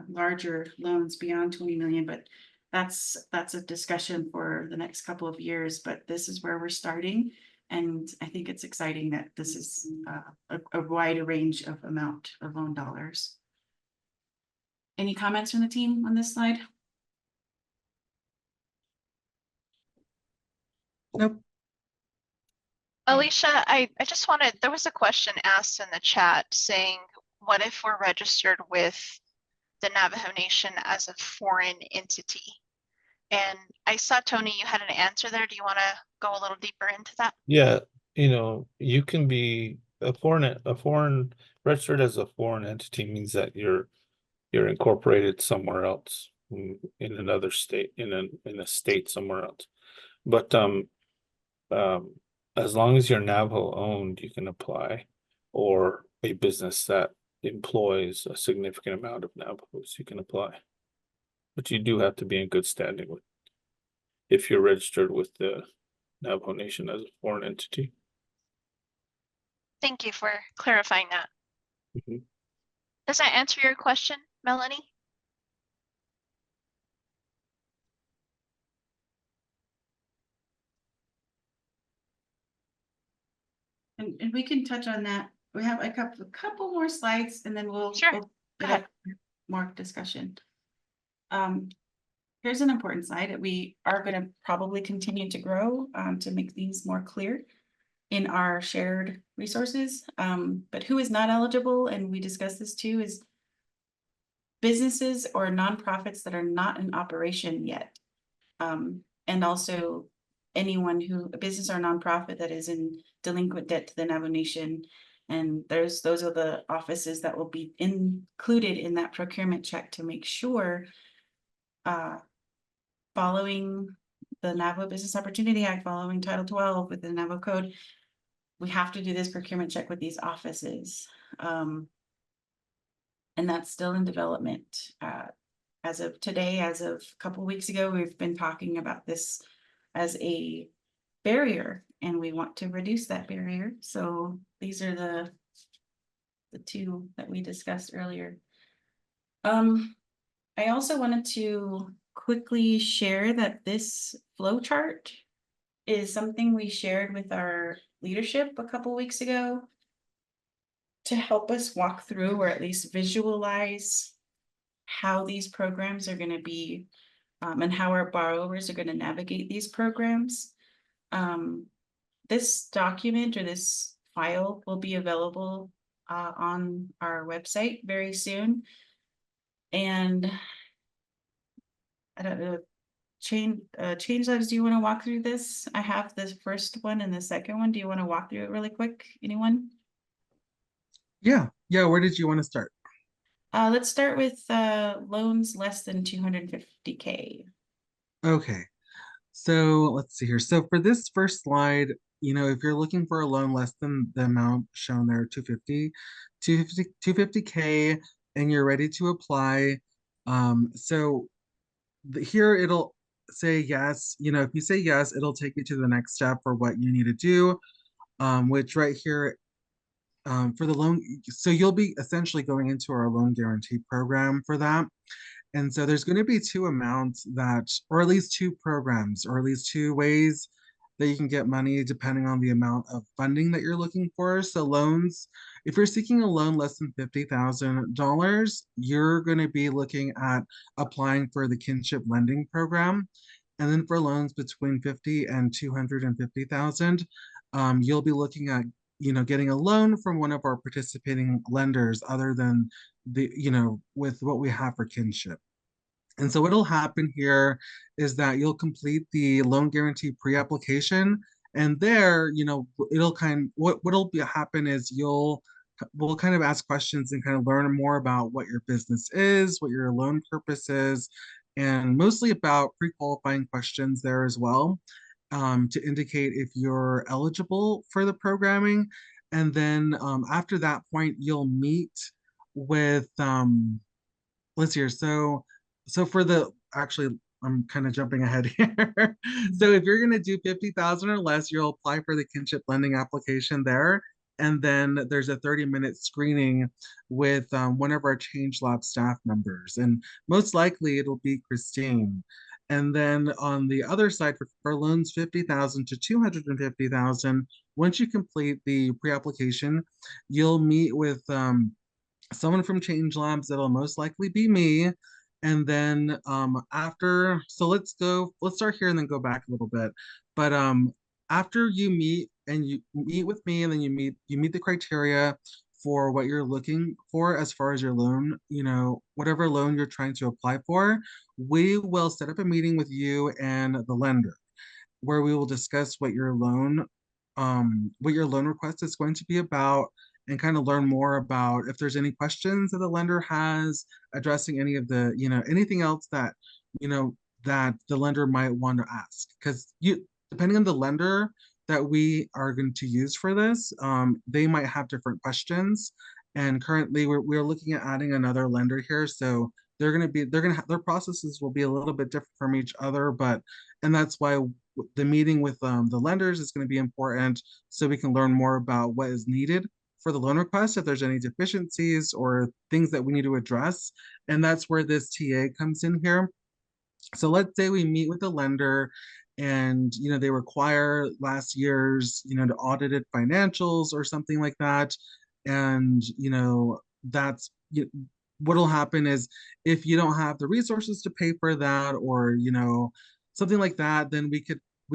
larger loans beyond 20 million. But that's a discussion for the next couple of years. But this is where we're starting, and I think it's exciting that this is a wider range of amount of loan dollars. Any comments from the team on this slide? Nope. Alicia, I just wanted, there was a question asked in the chat saying, what if we're registered with the Navajo Nation as a foreign entity? And I saw, Tony, you had an answer there. Do you want to go a little deeper into that? Yeah, you can be a foreign registered as a foreign entity means that you're incorporated somewhere else, in another state, in a state somewhere else. But as long as you're Navajo owned, you can apply, or a business that employs a significant amount of Navajos, you can apply. But you do have to be in good standing with, if you're registered with the Navajo Nation as a foreign entity. Thank you for clarifying that. Mhm. Does that answer your question, Melanie? and we can touch on that. We have a couple more slides and then Sure. we'll Go get ahead. up more discussion. Here's an important slide that we are going to probably continue to grow to make things more clear in our shared resources. But who is not eligible, and we discussed this too, is businesses or nonprofits that are not in operation yet. And also anyone who, a business or nonprofit that is in delinquent debt to the Navajo Nation. And those are the offices that will be included in that procurement check to make sure following the Navajo Business Opportunity Act, following Title 12 with the Navajo Code, we have to do this procurement check with these offices. And that's still in development. As of today, as of a couple of weeks ago, we've been talking about this as a barrier, and we want to reduce that barrier. So these are the two that we discussed earlier. I also wanted to quickly share that this flow chart is something we shared with our leadership a couple weeks ago to help us walk through, or at least visualize, how these programs are going to be and how our borrowers are going to navigate these programs. This document or this file will be available on our website very soon. And I don't know, Change Lives, do you want to walk through this? I have the first one and the second one. Do you want to walk through it really quick? Anyone? Yeah, where did you want to start? Let's start with loans less than 250K. Okay, so let's see here. So for this first slide, if you're looking for a loan less than the amount shown there, 250K, and you're ready to apply, so here it'll say yes. If you say yes, it'll take you to the next step for what you need to do, which right here, for the loan, so you'll be essentially going into our loan guarantee program for that. And so there's going to be two amounts that, or at least two programs, or at least two ways that you can get money depending on the amount of funding that you're looking for. So loans, if you're seeking a loan less than $50,000, you're going to be looking at applying for the kinship lending program. And then for loans between 50 and 250,000, you'll be looking at getting a loan from one of our participating lenders other than with what we have for kinship. And so what'll happen here is that you'll complete the loan guarantee pre-application, and there, it'll what'll happen is we'll kind of ask questions and kind of learn more about what your business is, what your loan purpose is, and mostly about pre-qualifying questions there as well, to indicate if you're eligible for the programming. And then after that point, you'll meet with, let's see here. So for actually, I'm kind of jumping ahead here. So if you're going to do 50,000 or less, you'll apply for the kinship lending application there. And then there's a 30-minute screening with one of our Change Lab staff members. And most likely it'll be Christine. And then on the other side, for loans 50,000 to 250,000, once you complete the pre-application, you'll meet with someone from Change Labs. That'll most likely be me. And then so let's start here and then go back a little bit. But after you meet with me, and then you meet the criteria for what you're looking for as far as your loan, whatever loan you're trying to apply for, we will set up a meeting with you and the lender where we will discuss what your loan request is going to be about, and kind of learn more about if there's any questions that the lender has, addressing any of the, anything else that, that the lender might want to ask. Because depending on the lender that we are going to use for this, they might have different questions. And currently we're looking at adding another lender here. So their processes will be a little bit different from each other, and that's why the meeting with the lenders is going to be important, so we can learn more about what is needed for the loan request, if there's any deficiencies or things that we need to address. And that's where this TA comes in here. So let's say we meet with the lender and they require last year's to audited financials or something like that. And that's what'll happen is, if you don't have the resources to pay for that, or something like that, then we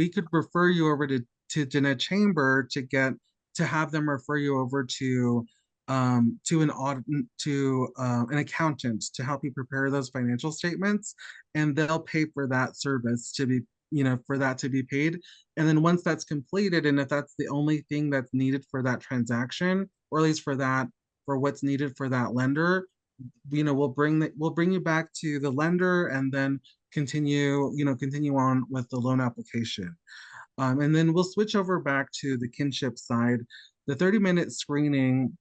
could refer you over to Dineh Chamber to have them refer you over to an audit to an accountant to help you prepare those financial statements, and they'll pay for that service to be for that to be paid. And then once that's completed, and if that's the only thing that's needed for that transaction, or at least for what's needed for that lender, we'll bring you back to the lender, and then continue on with the loan application. And then we'll switch over back to the kinship side. The 30-minute screening,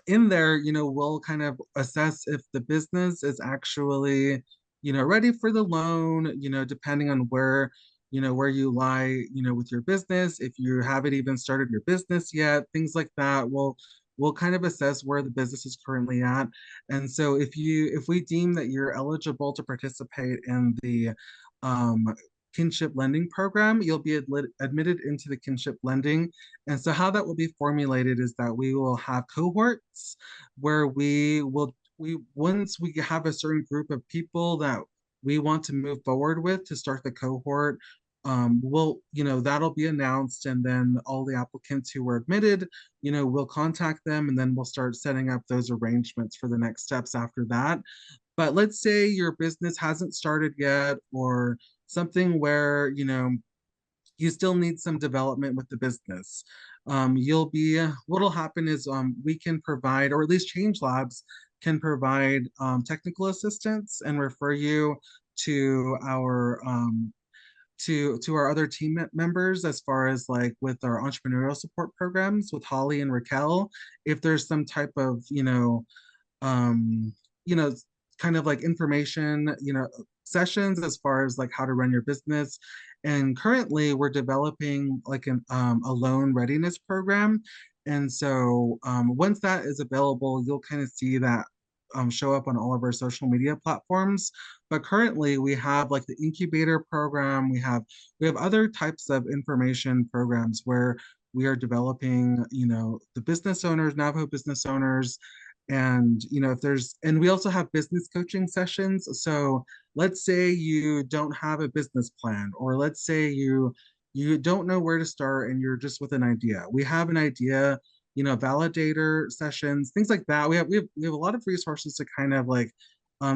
in there, we'll kind of assess if the business is actually, ready for the loan, depending on where you lie, with your business. If you haven't even started your business yet, things like that, we'll kind of assess where the business is currently at. And so if we deem that you're eligible to participate in the kinship lending program, you'll be admitted into the kinship lending. And so how that will be formulated is that we will have cohorts where once we have a certain group of people that we want to move forward with to start the cohort, that'll be announced, and then all the applicants who were admitted, we'll contact them, and then we'll start setting up those arrangements for the next steps after that. But let's say your business hasn't started yet, or something where you still need some development with the business. What'll happen is we can provide, or at least Change Labs can provide, technical assistance and refer you to our other team members, as far as like with our entrepreneurial support programs with Holly and Raquel. If there's some type of um, kind of like information, sessions as far as like how to run your business. And currently we're developing like a loan readiness program. And so once that is available, you'll kind of see that show up on all of our social media platforms. But currently we have like the incubator program. We have other types of information programs where we are developing, the business owners, Navajo business owners, and and we also have business coaching sessions. So let's say you don't have a business plan, or let's say you don't know where to start and you're just with an idea. We have an idea, validator sessions, things like that. We have a lot of resources to kind of like,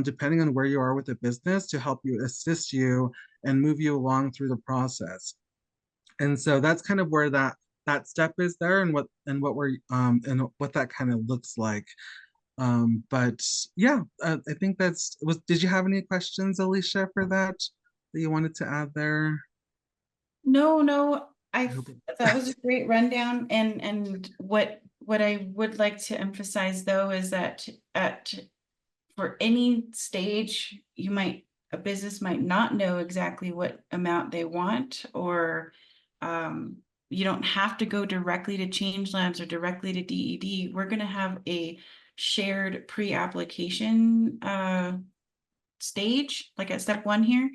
depending on where you are with the business, to help you, assist you, and move you along through the process. And so that's kind of where that step is there, and what we're and what that kind of looks like. But yeah, I think did you have any questions, Alicia, for that you wanted to add there? No, hope that was a great rundown. And what I would like to emphasize though is that for any stage, a business might not know exactly what amount they want, or you don't have to go directly to Change Labs or directly to DED. We're going to have a shared pre-application stage, like at step 1 here.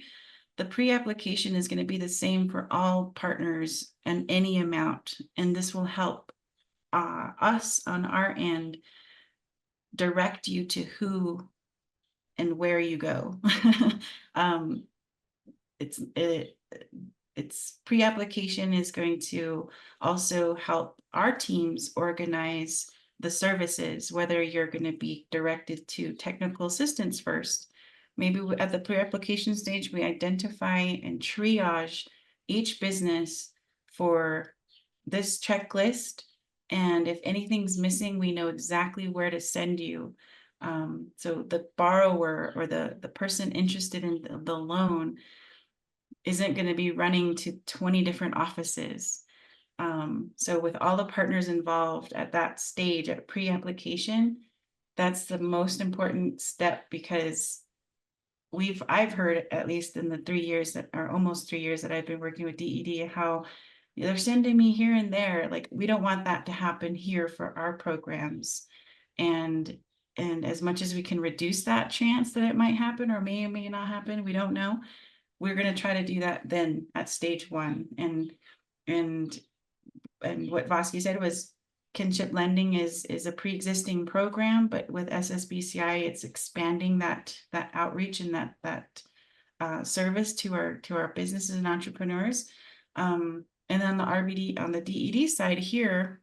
The pre-application is going to be the same for all partners and any amount, and this will help us on our end direct you to who and where you go. It's pre-application is going to also help our teams organize the services, whether you're going to be directed to technical assistance first. Maybe at the pre-application stage, we identify and triage each business for this checklist. And if anything's missing, we know exactly where to send you. So the borrower, or the person interested in the loan, isn't going to be running to 20 different offices. So with all the partners involved at that stage, at pre-application, that's the most important step, because I've heard, at least in the 3 years that are almost 3 years that I've been working with DED, how they're sending me here and there. Like, we don't want that to happen here for our programs. And as much as we can reduce that chance that it might happen, or may not happen, we don't know. we're going to try to do that then at stage 1. And what Vosky said was kinship lending is a pre-existing program, but with SSBCI, it's expanding that outreach and that service to our businesses and entrepreneurs. And then the RBD on the DED side here,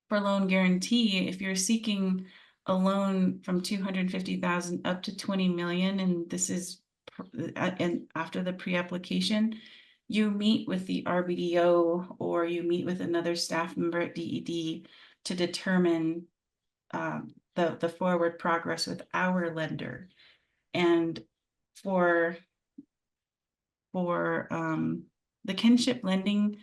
for loan guarantee, if you're seeking a loan from 250,000 up to 20 million, and this is and after the pre-application, you meet with the RBDO or you meet with another staff member at DED to determine the forward progress with our lender. And for the kinship lending,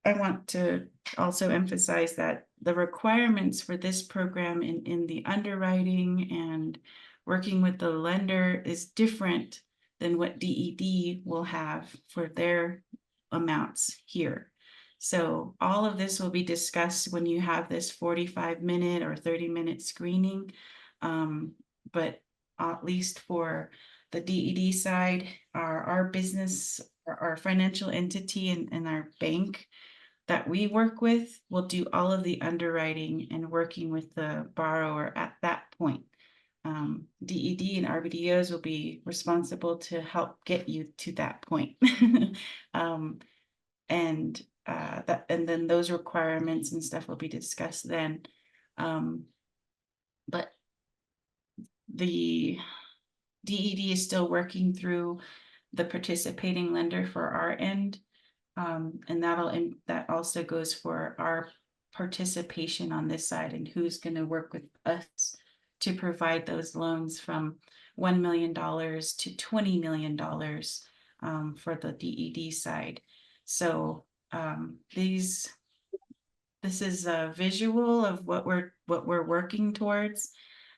I want to also emphasize that the requirements for this program in the underwriting and working with the lender is different than what DED will have for their amounts here. So all of this will be discussed when you have this 45-minute or 30-minute screening. But at least for the DED side, our business, our financial entity and our bank that we work with will do all of the underwriting and working with the borrower at that point. DED and RBDOs will be responsible to help get you to that point. And then those requirements and stuff will be discussed then. But the DED is still working through the participating lender for our end. And that also goes for our participation on this side and who's going to work with us to provide those loans from $1 million to $20 million for the DED side. So this is a visual of what we're working towards.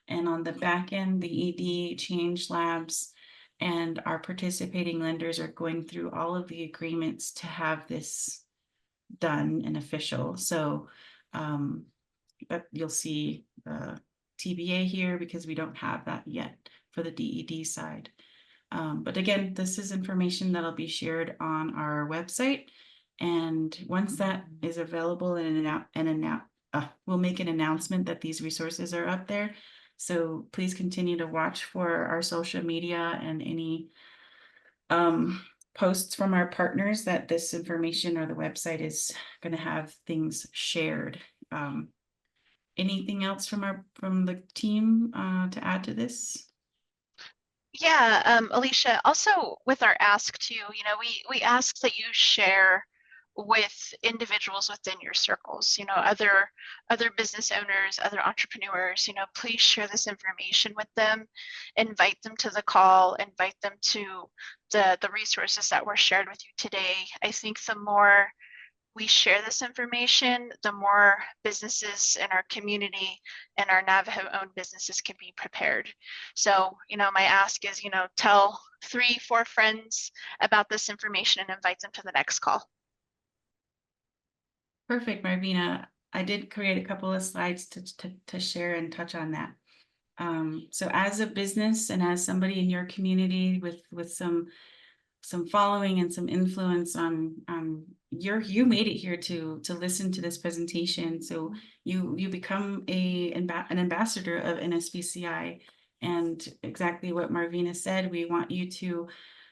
And on the back end, the ED Change Labs and our participating lenders are going through all of the agreements to have this done and official. So but you'll see TBA here because we don't have that yet for the DED side. But again, this is information that'll be shared on our website. And once that is available we'll make an announcement that these resources are up there. So please continue to watch for our social media and any posts from our partners that this information or the website is going to have things shared. Anything else from the team to add to this? Yeah, Alicia, also with our ask too, we ask that you share with individuals within your circles, other business owners, other entrepreneurs, please share this information with them, invite them to the call, invite them to the resources that were shared with you today. I think the more we share this information, the more businesses in our community and our Navajo-owned businesses can be prepared. So, my ask is, tell 3-4 friends about this information and invite them to the next call. Perfect, Marvina. I did create a couple of slides to share and touch on that. So as a business and as somebody in your community with some following and some influence on you made it here to listen to this presentation. So you become an ambassador of NSBCI, and exactly what Marvina said, we want you to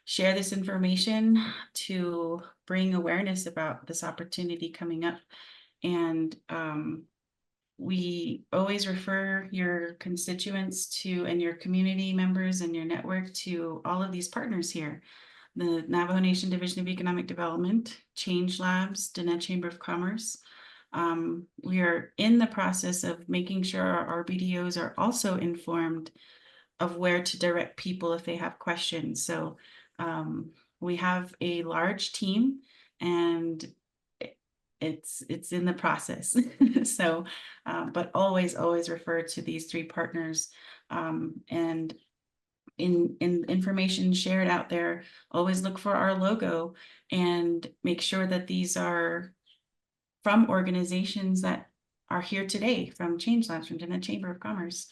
share this information to bring awareness about this opportunity coming up. And we always refer your constituents and your community members and your network to all of these partners here. The Navajo Nation Division of Economic Development, Change Labs, Dineh Chamber of Commerce. We are in the process of making sure our RBDOs are also informed of where to direct people if they have questions. So we have a large team and it's in the process. So, but always refer to these 3 partners, and in information shared out there, always look for our logo and make sure that these are from organizations that are here today, from Change Labs, from Dineh Chamber of Commerce.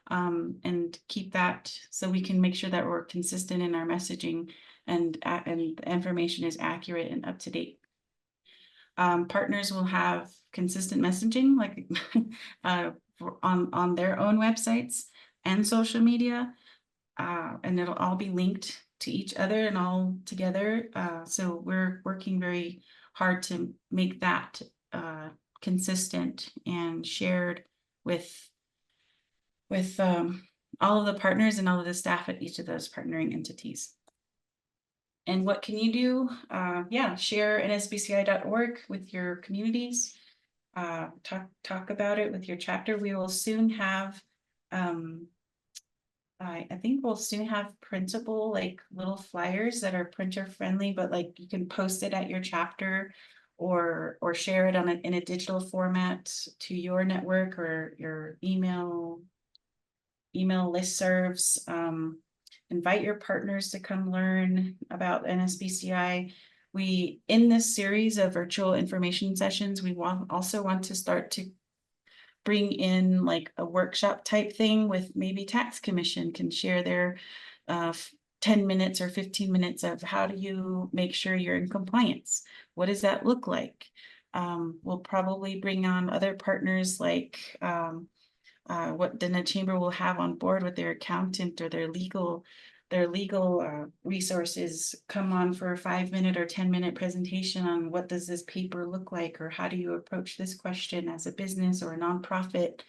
and keep that so we can make sure that we're consistent in our messaging and the information is accurate and up to date. Partners will have consistent messaging like on their own websites and social media, and it'll all be linked to each other and all together. So we're working very hard to make that consistent and shared with all of the partners and all of the staff at each of those partnering entities. And what can you do? Yeah, share nsbci.org with your communities. Talk about it with your chapter. We will soon have, I think we'll soon have printable like little flyers that are printer friendly, but like you can post it at your chapter or share it in a digital format to your network or your email listservs. Invite your partners to come learn about NSBCI. In this series of virtual information sessions, we also want to start to bring in like a workshop type thing with maybe tax commission can share their 10 minutes or 15 minutes of how do you make sure you're in compliance? What does that look like? We'll probably bring on other partners like what Dineh Chamber will have on board with their accountant or their legal resources come on for a 5-minute or 10-minute presentation on what does this paper look like, or how do you approach this question as a business or a nonprofit.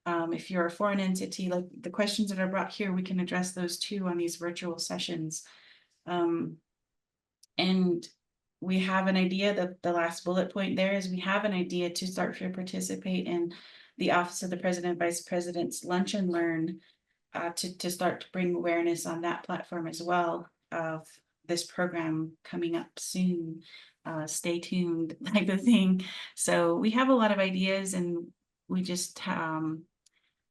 If you're a foreign entity, like the questions that are brought here, we can address those too on these virtual sessions. And we have an idea that the last bullet point there is we have an idea to start to participate in the Office of the President, Vice President's Lunch and Learn to start to bring awareness on that platform as well of this program coming up soon. Stay tuned type of thing. So we have a lot of ideas and we just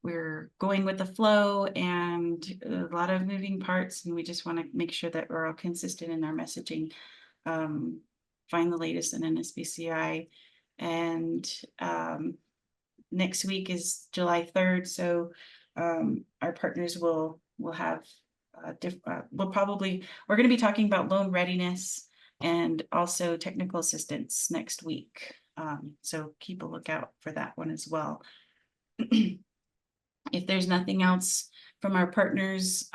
we're going with the flow and a lot of moving parts, and we just want to make sure that we're all consistent in our messaging. Find the latest in NSBCI, and next week is July 3rd, so our partners will have we're going to be talking about loan readiness and also technical assistance next week. So keep a lookout for that one as well. If there's nothing else from our partners,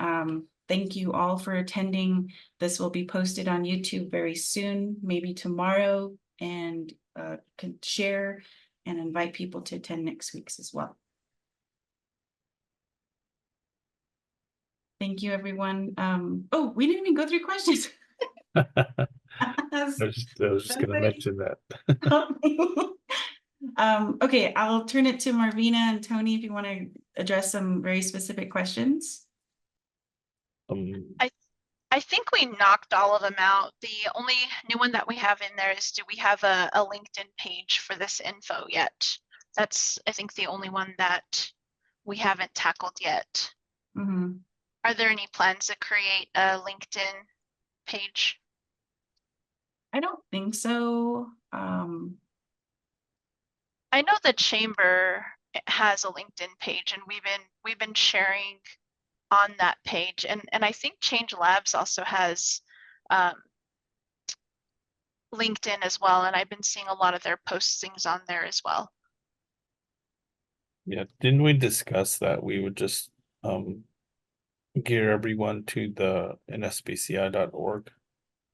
thank you all for attending. This will be posted on YouTube very soon, maybe tomorrow, and can share and invite people to attend next week's as well. Thank you, everyone. Oh, we didn't even go through questions. I was just going to mention that. Okay, I'll turn it to Marvina and Tony if you want to address some very specific questions. I think we knocked all of them out. The only new one that we have in there is, do we have a LinkedIn page for this info yet? That's, I think, the only one that we haven't tackled yet. Mm-hmm. Are there any plans to create a LinkedIn page? I don't think so. I know the chamber has a LinkedIn page, and we've been sharing on that page, and I think Change Labs also has LinkedIn as well, and I've been seeing a lot of their postings on there as well. Yeah, didn't we discuss that we would just gear everyone to the nsbci.org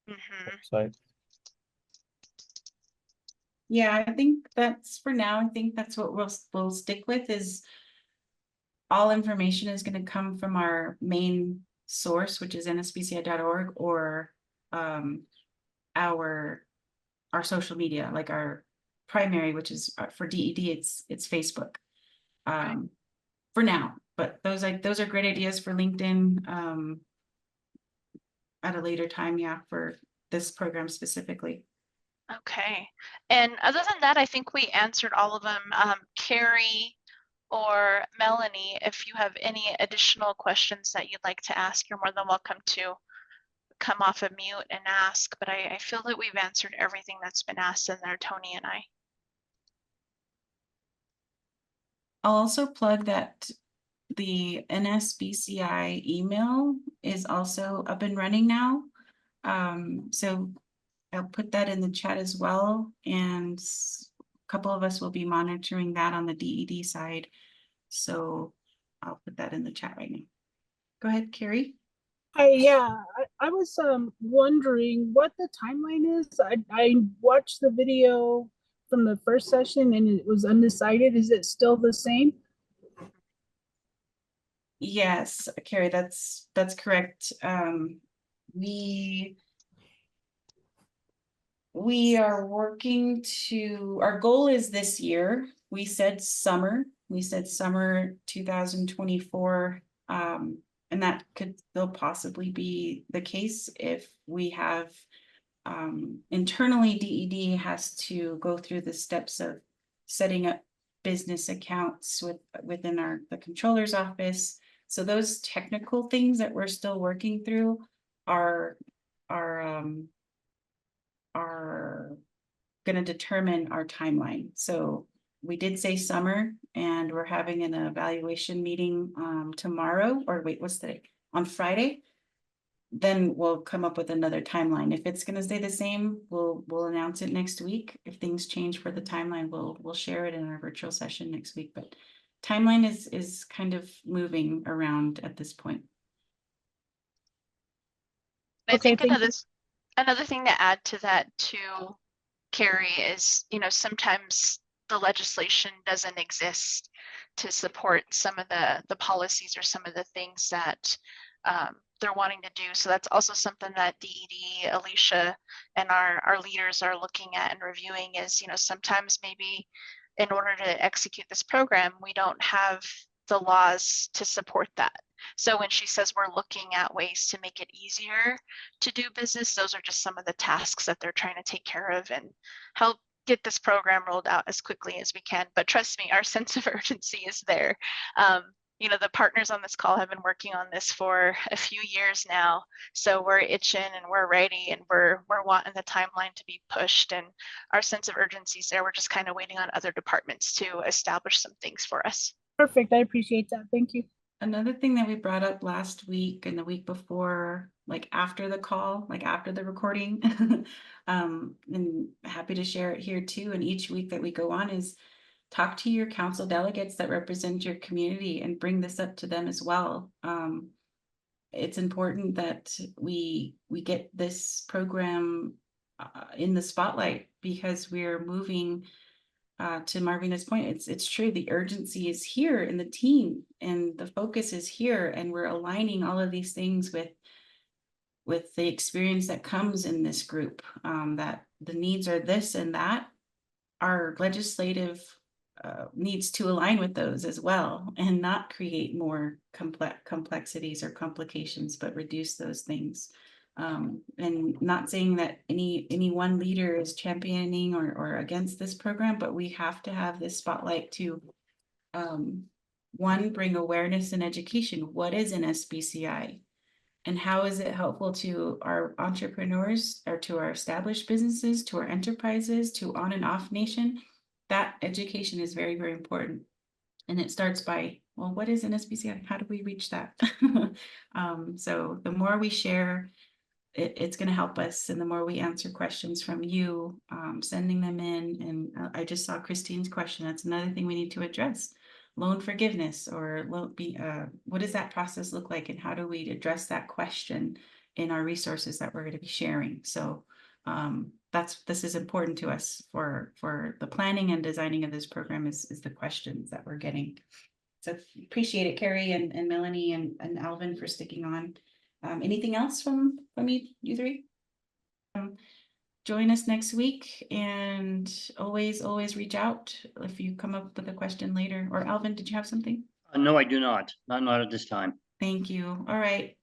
website? Yeah, I think that's for now. I think that's what we'll stick with, is all information is going to come from our main source, which is nsbci.org, or our social media, like our primary, which is for DED, it's Facebook. For now, but those are great ideas for LinkedIn at a later time, yeah, for this program specifically. Okay, and other than that, I think we answered all of them. Carrie or Melanie, if you have any additional questions that you'd like to ask, you're more than welcome to come off of mute and ask, but I feel that we've answered everything that's been asked in there, Tony and I. I'll also plug that the NSBCI email is also up and running now. So I'll put that in the chat as well, and a couple of us will be monitoring that on the DED side. So I'll put that in the chat right now. Go ahead, Carrie. I was wondering what the timeline is. I watched the video from the first session and it was undecided. Is it still the same? Yes, Carrie, that's correct. We are working to, our goal is this year. We said summer 2024. And that could still possibly be the case if we have internally DED has to go through the steps of setting up business accounts within the controller's office. So those technical things that we're still working through are going to determine our timeline. So we did say summer, and we're having an evaluation meeting tomorrow, or wait, what's today? On Friday. Then we'll come up with another timeline. If it's going to stay the same, we'll announce it next week. If things change for the timeline, we'll share it in our virtual session next week. But timeline is kind of moving around at this point. I Okay, think thank you. another thing to add to that too, Carrie, is, you know, sometimes the legislation doesn't exist to support some of the policies or some of the things that they're wanting to do. So that's also something that DED, Alicia, and our leaders are looking at and reviewing is, you know, sometimes maybe in order to execute this program, we don't have the laws to support that. So when she says we're looking at ways to make it easier to do business, those are just some of the tasks that they're trying to take care of and help get this program rolled out as quickly as we can. But trust me, our sense of urgency is there. You know, the partners on this call have been working on this for a few years now. So we're itching and we're ready and we're wanting the timeline to be pushed, and our sense of urgency is there. We're just kind of waiting on other departments to establish some things for us. Perfect. I appreciate that. Thank you. Another thing that we brought up last week and the week before, like after the call, like after the recording, and happy to share it here too. And each week that we go on is talk to your council delegates that represent your community and bring this up to them as well. It's important that we get this program in the spotlight, because we're moving to Marvina's point. It's true, the urgency is here in the team and the focus is here, and we're aligning all of these things with the experience that comes in this group, that the needs are this and that. Our legislative needs to align with those as well, and not create more complexities or complications, but reduce those things. And not saying that any one leader is championing or against this program, but we have to have this spotlight to one, bring awareness and education. What is an NSBCI? And how is it helpful to our entrepreneurs, or to our established businesses, to our enterprises, to on and off nation? That education is very, very important. And it starts by, well, what is an NSBCI? How do we reach that? So the more we share, it's going to help us. And the more we answer questions from you, sending them in. And I just saw Christine's question. That's another thing we need to address. Loan forgiveness, or what does that process look like? And how do we address that question in our resources that we're going to be sharing? So this is important to us for the planning and designing of this program, is the questions that we're getting. So appreciate it, Carrie and Melanie and Alvin, for sticking on. Anything else from you three? Join us next week, and always reach out if you come up with a question later. Or Alvin, did you have something? No, I do not. Not at this time. Thank you. All right.